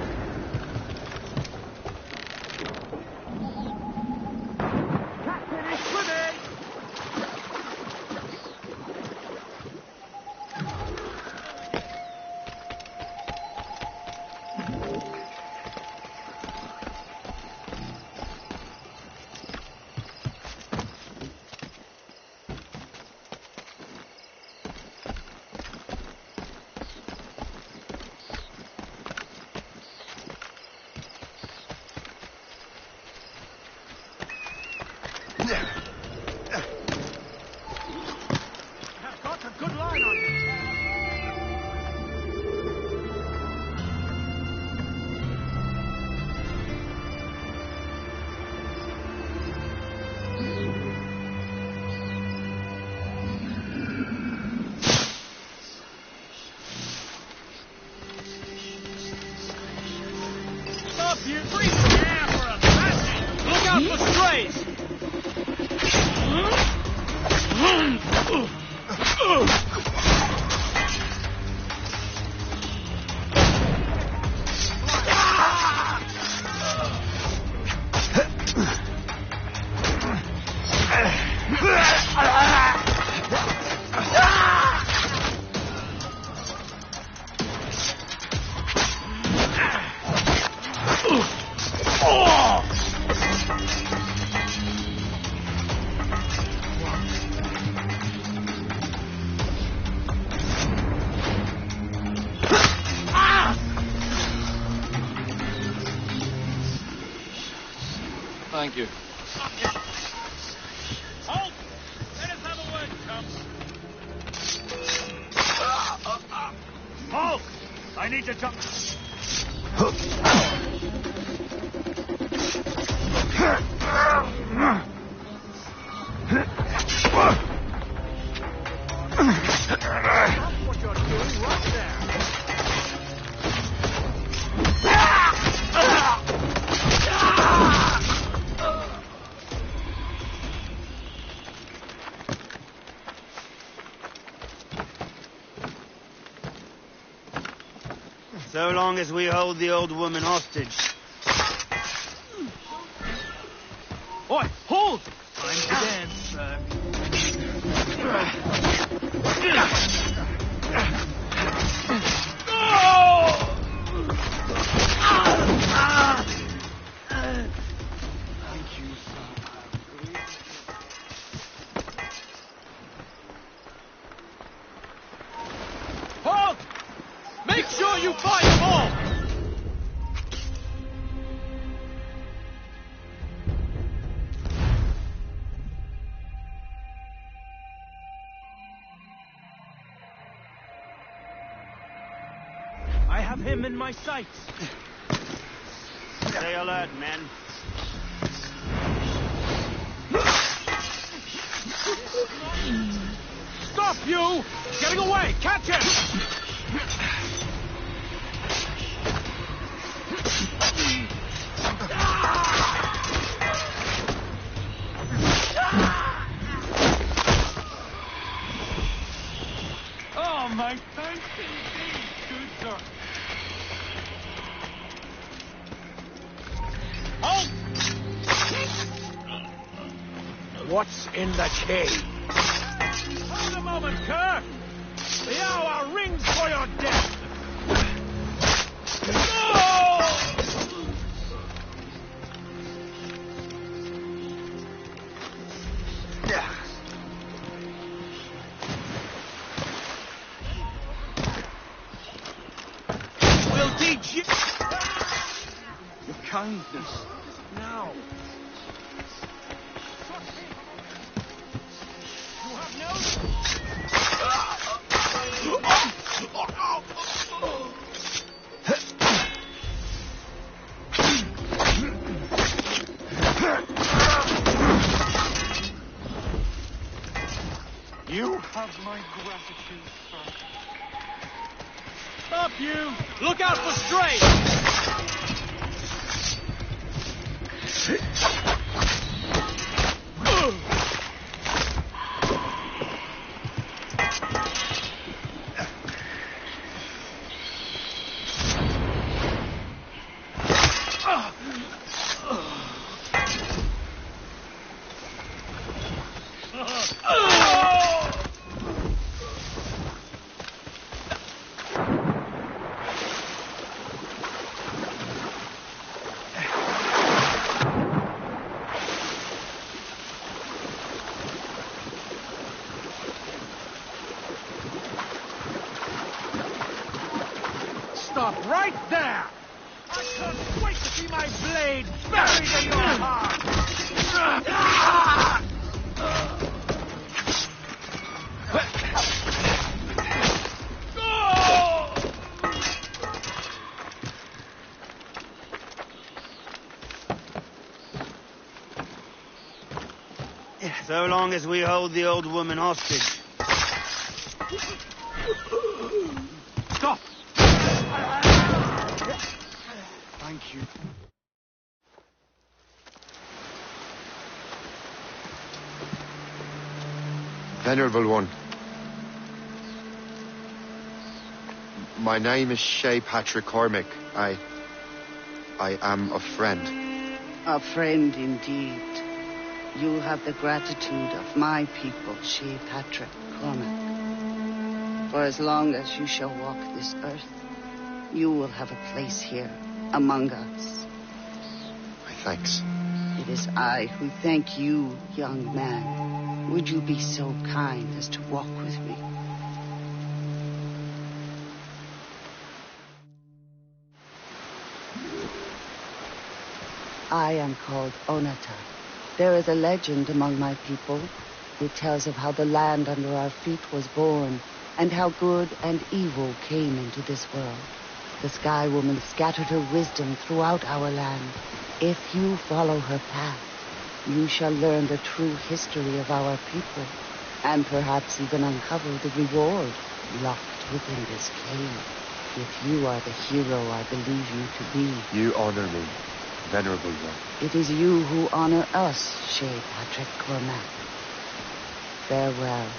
Thank you. Halt! Let us have a word, chums. Hulk! I need to jump. What you're doing right there. So long as we hold the old woman hostage. Oi, hold! Time to dance, sir. you find them all! I have him in my sights. Stay alert, men. Stop, you! Getting away! Catch him! Oh, my thanks indeed, good sir. Halt! What's in the cave? Hold a moment, Kerr! The hour rings for your death! We'll teach you. Your kindness. Now! You have no... You have my gratitude, sir. Stop, you! Look out for strays! Stop right there! I can't wait to see my blade buried in your heart! So long as we hold the old woman hostage. Stop! Thank you. Venerable one. My name is Shay Patrick Cormac. I am a friend. A friend indeed. You have the gratitude of my people, Shay Patrick Cormac. For as long as you shall walk this earth, you will have a place here among us. My thanks. It is I who thank you, young man. Would you be so kind as to walk with me? I am called Outta. There is a legend among my people. It tells of how the land under our feet was born, and how good and evil came into this world. The Sky Woman scattered her wisdom throughout our land. If you follow her path, you shall learn the true history of our people, and perhaps even uncover the reward locked within this cave. If you are the hero I believe you to be. You honor me, venerable one. It is you who honor us, Shay Patrick Cormac. Farewell.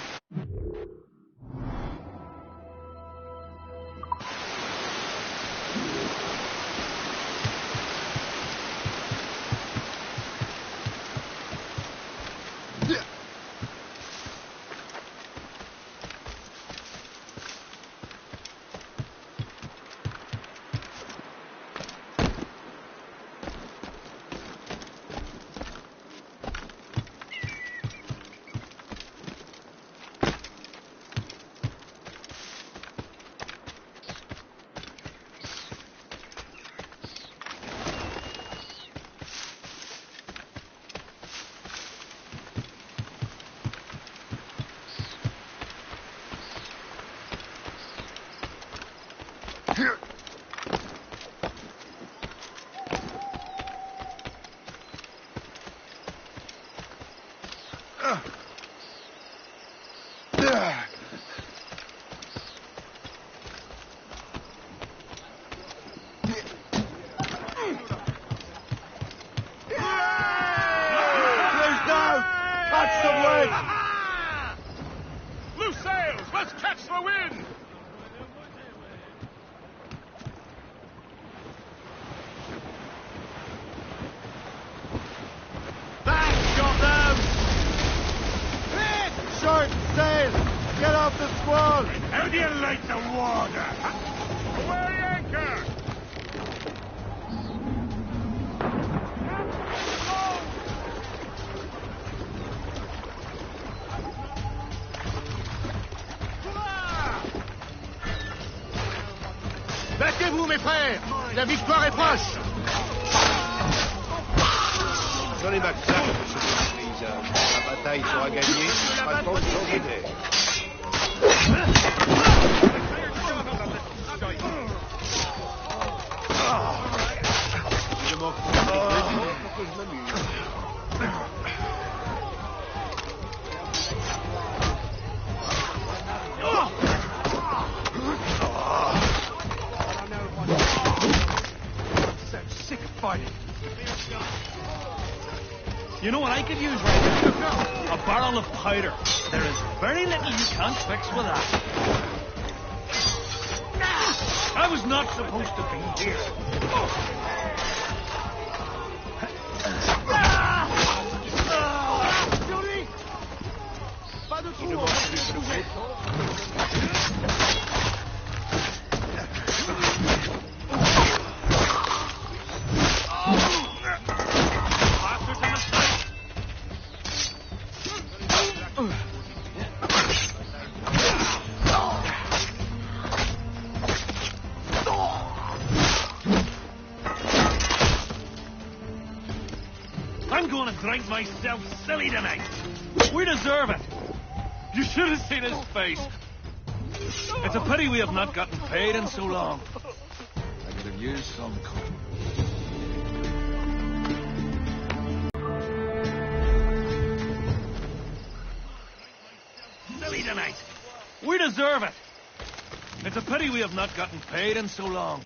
Loose sails! Let's catch the wind! That's got them! Short sail! Get off the squall! How do you like the water? Away anchor! Battez-vous, mes frères! La victoire est proche! Johnny McClellan, la bataille sera gagnée à compte d'aider. Je m'en fous pour que je m'amuse. Sick of fighting. You know what I could use right now? A barrel of powder. There is very little you can't fix with that. I was not supposed to be here. I'm going to drink myself silly tonight. We deserve it. You should have seen his face. It's a pity we have not gotten paid in so long. I could have used some coin. Silly tonight. We deserve it. It's a pity we have not gotten paid in so long.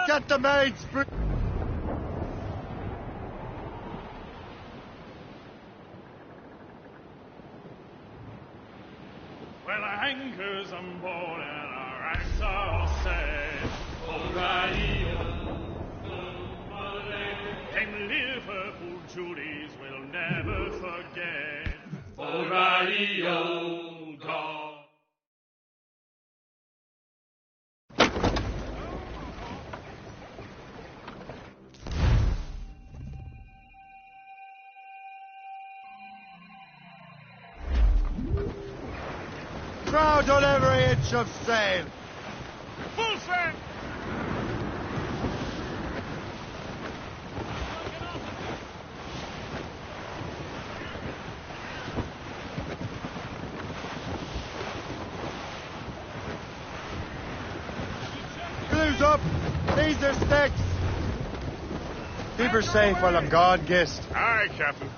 Get the maids! Well, our anchor's on board and our ranks are all set. O'Reilly, them Liverpool Judies will never forget. O'Reilly, oh God. Crowd on every inch of sail! Full set! Glues up! These are sticks! Keep her safe while I'm gone, Gist. Aye, Captain.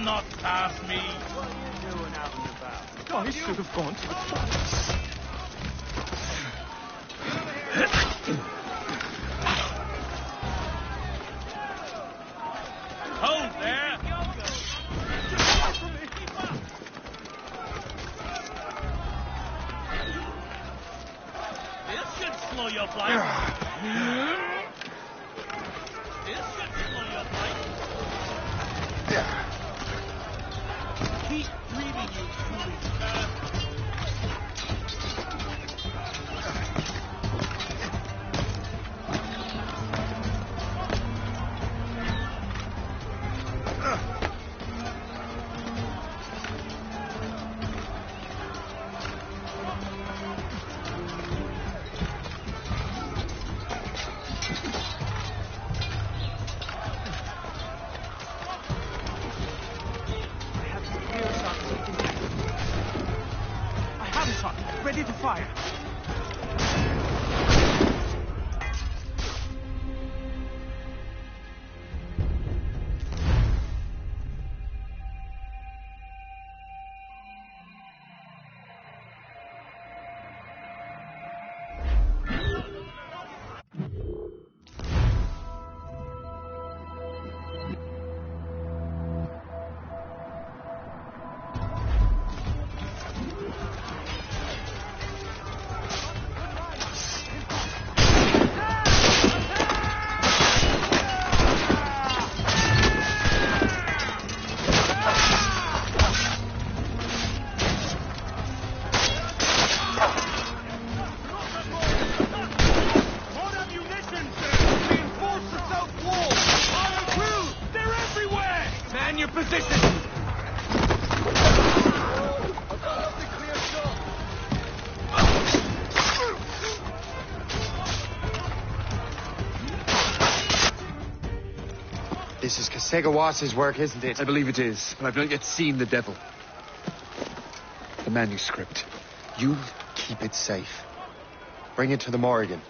not pass me. What are you doing out and about? I should have gone to the front. Hold there! This should slow your flight. This should slow your flight. Keep breathing, you foolish bastard. Ready to fire. This is Assassassass's work, isn't it? I believe it is, but I've not yet seen the devil. The manuscript. You keep it safe. Bring it to the Morrigan.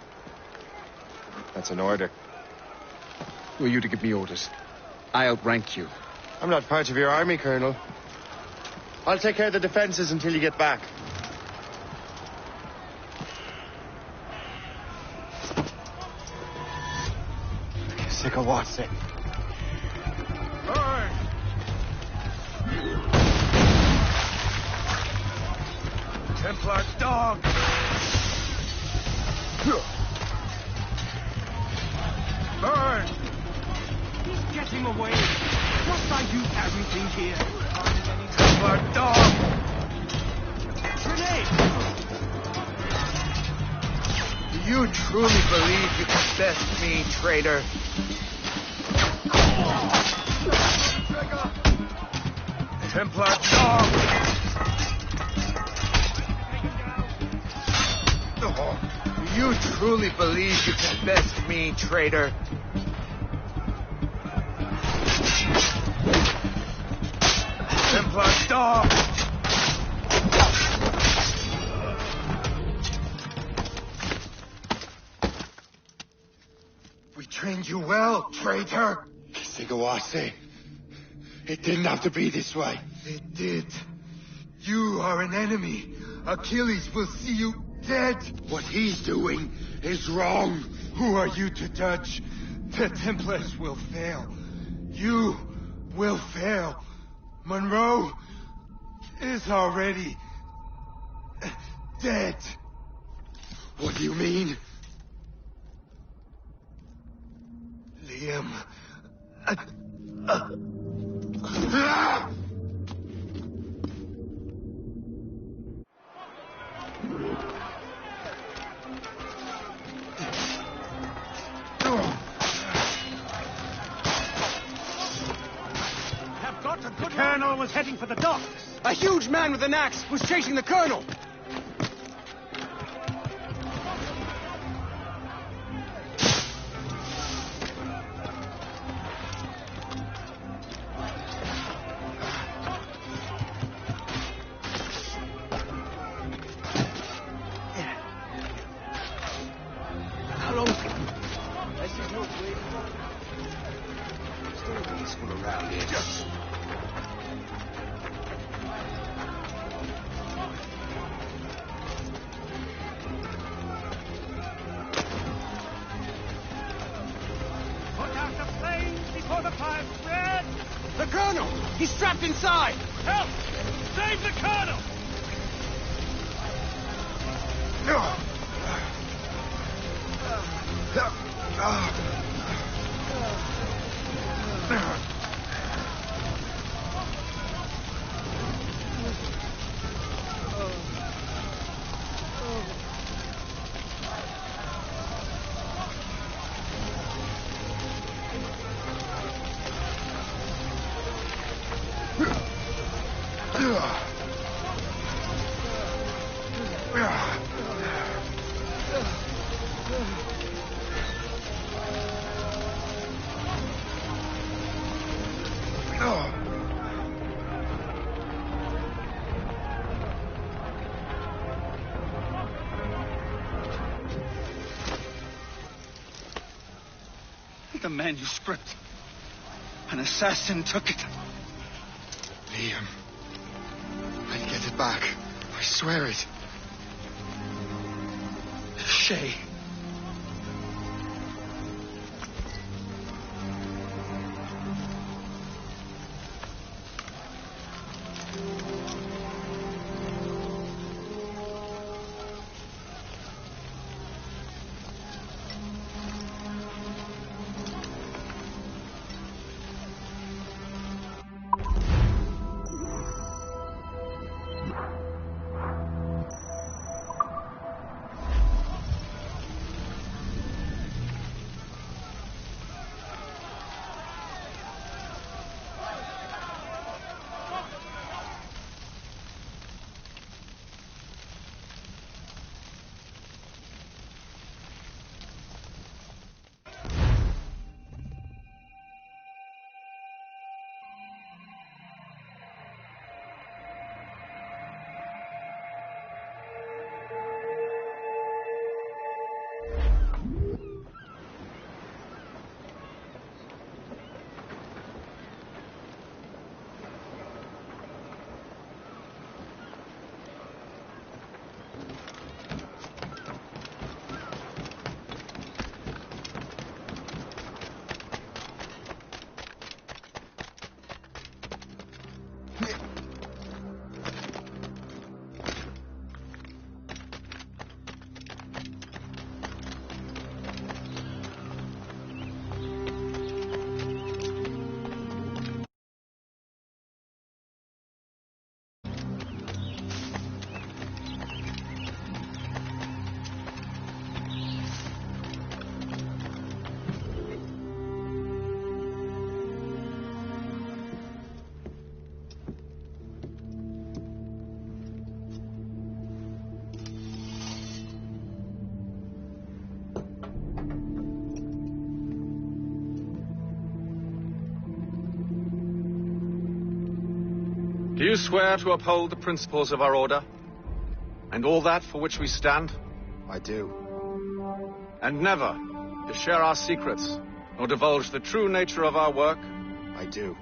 That's an order. Who are you to give me orders? I outrank you. I'm not part of your army, Colonel. I'll take care of the defenses until you get back. Assassassass. Burn! Templar dog! Burn! He's getting away. Must I do everything here? Templar dog! Grenade! Do you truly believe you can best me, traitor? Templar dog! Oh, do you truly believe you can best me, traitor? Templar dog! We trained you well, traitor! Assassassass. It didn't have to be this way. It did. You are an enemy. Achilles will see you dead. What he's doing is wrong. Who are you to judge? The Templars will fail. You will fail. Monroe is already dead. What do you mean? Liam. The colonel was heading for the docks. A huge man with an axe was chasing the colonel. How long? I see no way. It's still peaceful around here. my friend! The Colonel! He's trapped inside! Help! Save the Colonel! The manuscript. An assassin took it. Liam. I'll get it back. I swear it. Shay. Do you swear to uphold the principles of our order? And all that for which we stand? I do. And never to share our secrets, nor divulge the true nature of our work? I do.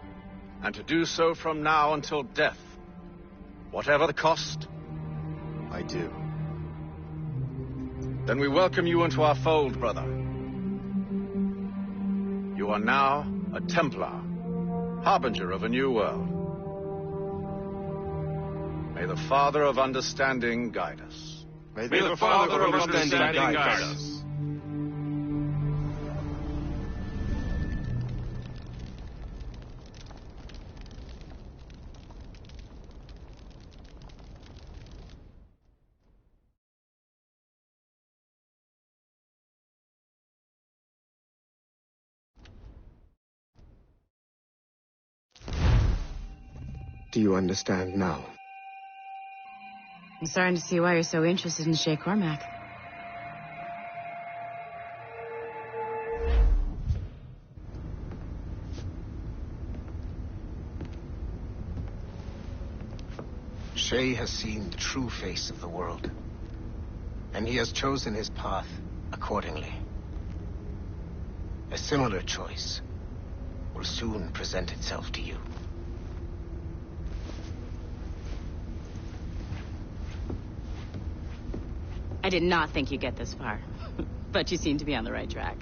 And to do so from now until death, whatever the cost? I do. Then we welcome you into our fold, brother. You are now a Templar, harbinger of a new world. May the Father of Understanding guide us. May the Father of Understanding guide us. Do you understand now? I'm starting to see why you're so interested in Shay Cormac. Shay has seen the true face of the world, and he has chosen his path accordingly. A similar choice will soon present itself to you. I did not think you'd get this far, but you seem to be on the right track.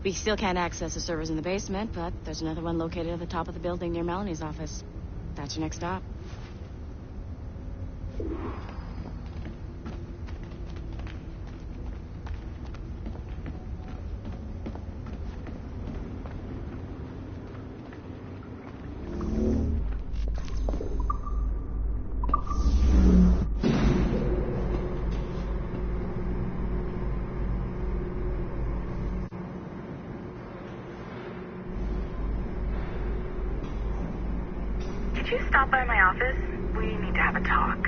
We still can't access the servers in the basement, but there's another one located at the top of the building near Melanie's office. That's your next stop. Could you stop by my office? We need to have a talk.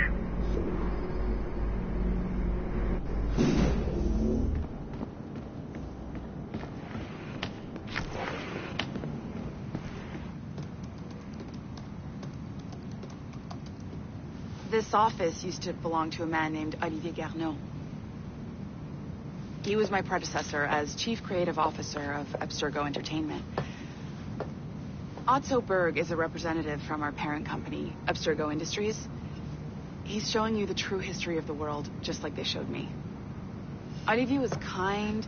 This office used to belong to a man named Olivier Garneau. He was my predecessor as Chief Creative Officer of Abstergo Entertainment. Otto Berg is a representative from our parent company, Abstergo Industries. He's showing you the true history of the world, just like they showed me. Olivier was kind,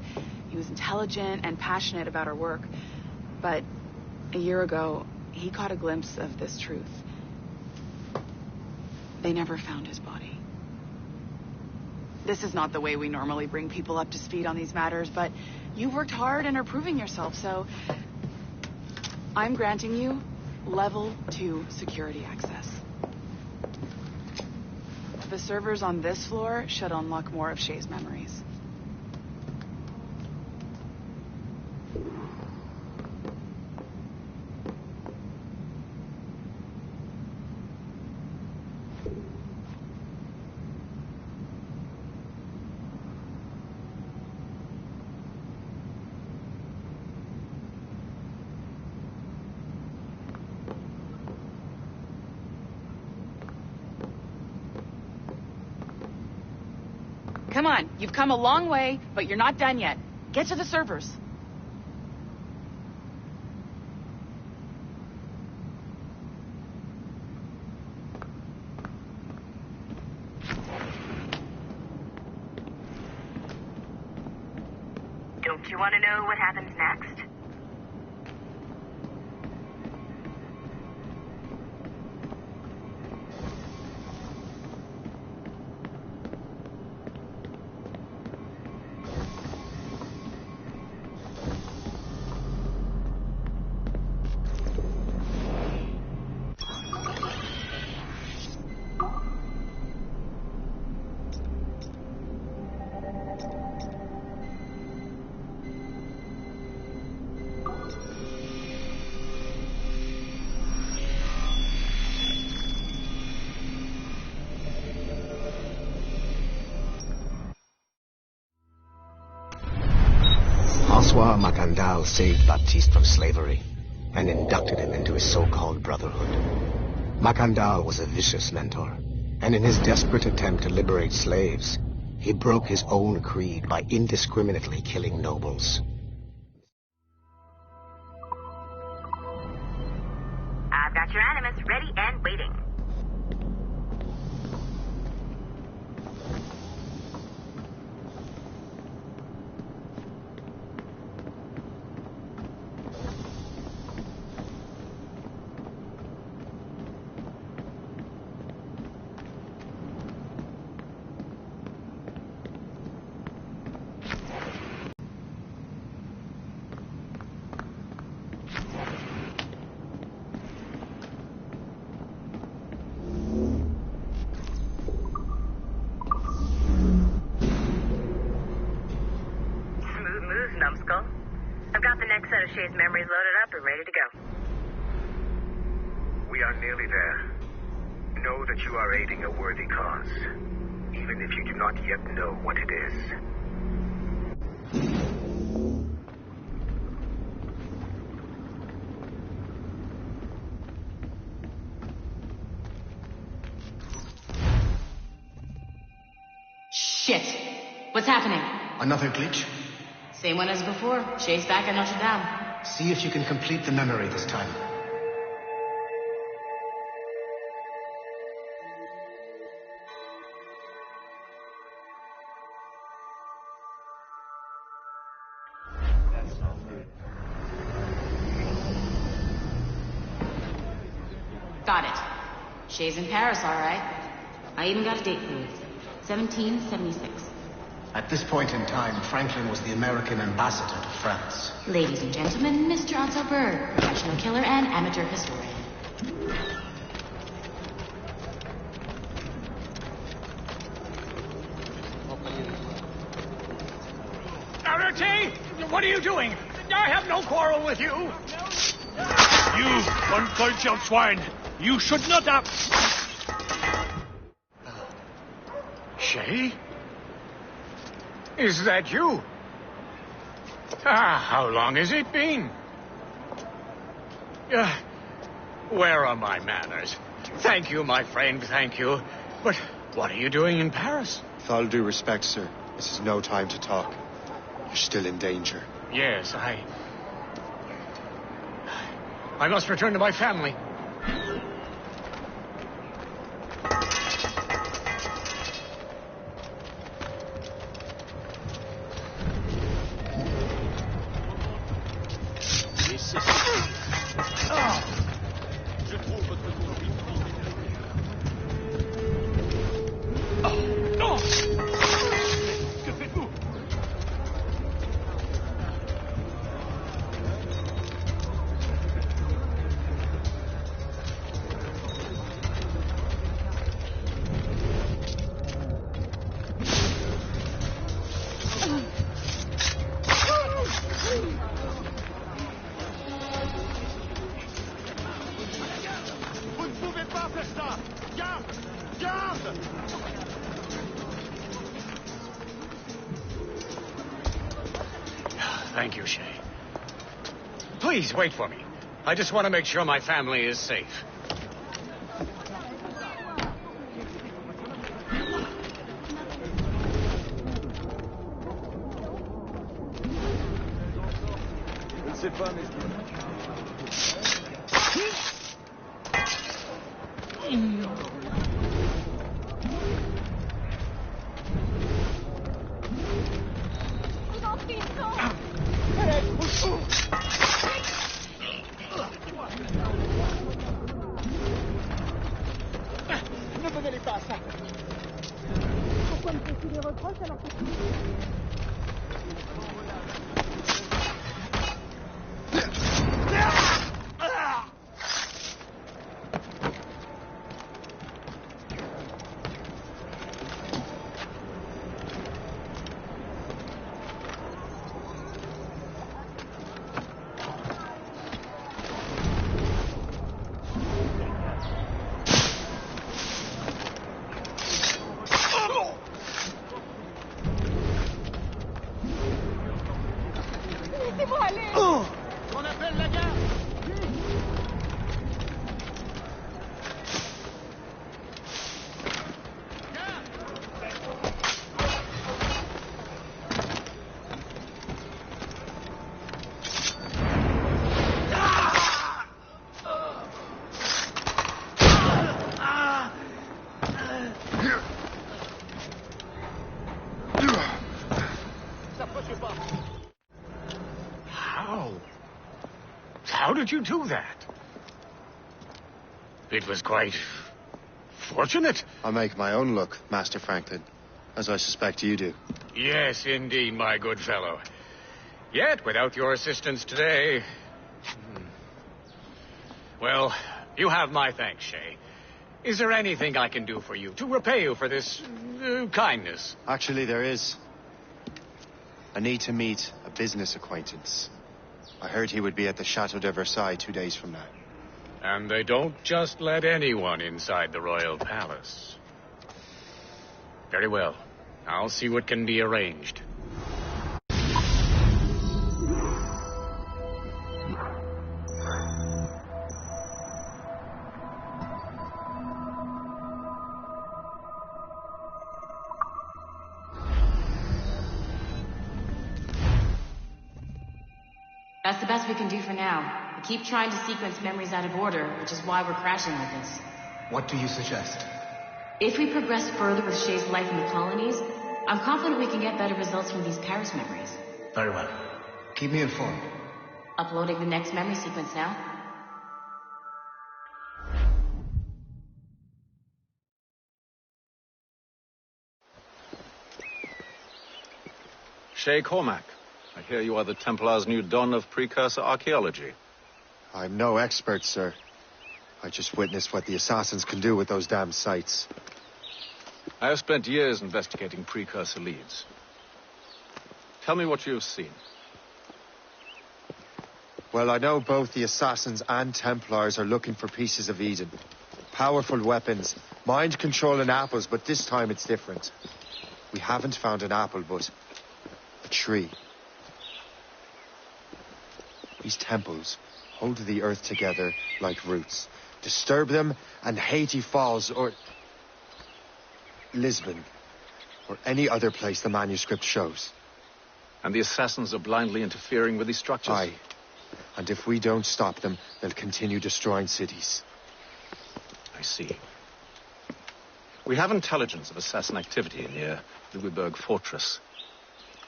he was intelligent and passionate about our work, but a year ago, he caught a glimpse of this truth. They never found his body. This is not the way we normally bring people up to speed on these matters, but you worked hard and are proving yourself, so I'm granting you level 2 security access. The servers on this floor should unlock more of Shay's memories. Come on, you've come a long way, but you're not done yet. Get to the servers. Don't you want to know what happens next? François Macandal saved Baptiste from slavery and inducted him into his so-called brotherhood. Macandal was a vicious mentor, and in his desperate attempt to liberate slaves, he broke his own creed by indiscriminately killing nobles. I've got your animus ready and waiting. Numbskull. I've got the next set of Shay's memories loaded up and ready to go. We are nearly there. Know that you are aiding a worthy cause, even if you do not yet know what it is. Shit! What's happening? Another glitch? Same one as before. Shay's back at Notre Dame. See if you can complete the memory this time. Got it. Shay's in Paris, all right. I even got a date for you. 1776. At this point in time, Franklin was the American ambassador to France. Ladies and gentlemen, Mr. Otto Berg, professional killer and amateur historian. Arate! What are you doing? I have no quarrel with you. You uncultured swine! You should not have... Shay? Is that you? How long has it been? Where are my manners? Thank you, my friend, thank you. But what are you doing in Paris? With all due respect, sir, this is no time to talk. You're still in danger. Yes, I must return to my family. Thank you, Shay. Please wait for me. I just want to make sure my family is safe. How did you do that? It was quite fortunate. I make my own luck, Master Franklin, as I suspect you do. Yes, indeed, my good fellow. Yet, without your assistance today... Well, you have my thanks, Shay. Is there anything I can do for you to repay you for this kindness? Actually, there is. I need to meet a business acquaintance. I heard he would be at the Chateau de Versailles 2 days from now. And they don't just let anyone inside the royal palace. Very well. I'll see what can be arranged. That's the best we can do for now. We keep trying to sequence memories out of order, which is why we're crashing like this. What do you suggest? If we progress further with Shay's life in the colonies, I'm confident we can get better results from these Paris memories. Very well. Keep me informed. Uploading the next memory sequence now. Shay Cormac, I hear you are the Templar's new don of precursor archaeology. I'm no expert, sir. I just witnessed what the assassins can do with those damn sites. I have spent years investigating precursor leads. Tell me what you have seen. Well, I know both the assassins and Templars are looking for pieces of Eden. Powerful weapons, mind-controlling apples, but this time it's different. We haven't found an apple, but a tree. These temples hold the earth together like roots. Disturb them, and Haiti falls, or Lisbon, or any other place the manuscript shows. And the assassins are blindly interfering with these structures? Aye. And if we don't stop them, they'll continue destroying cities. I see. We have intelligence of assassin activity near Louisburg Fortress.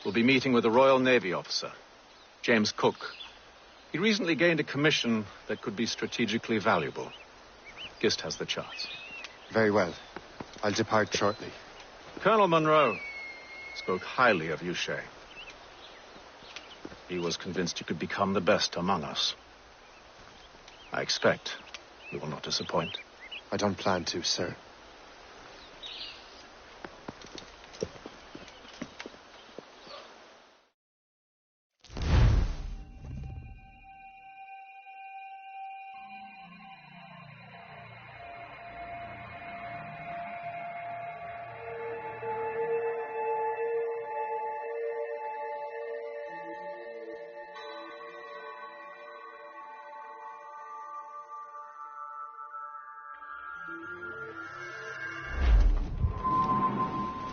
We'll be meeting with a Royal Navy officer, James Cook. He recently gained a commission that could be strategically valuable. Gist has the charts. Very well. I'll depart shortly. Colonel Monroe spoke highly of you, Shay. He was convinced you could become the best among us. I expect you will not disappoint. I don't plan to, sir.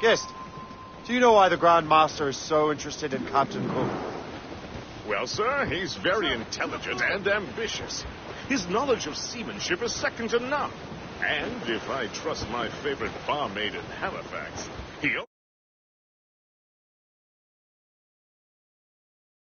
Gist, do you know why the Grand Master is so interested in Captain Cook? Well, sir, he's very intelligent and ambitious. His knowledge of seamanship is second to none. And if I trust my favorite barmaid in Halifax, he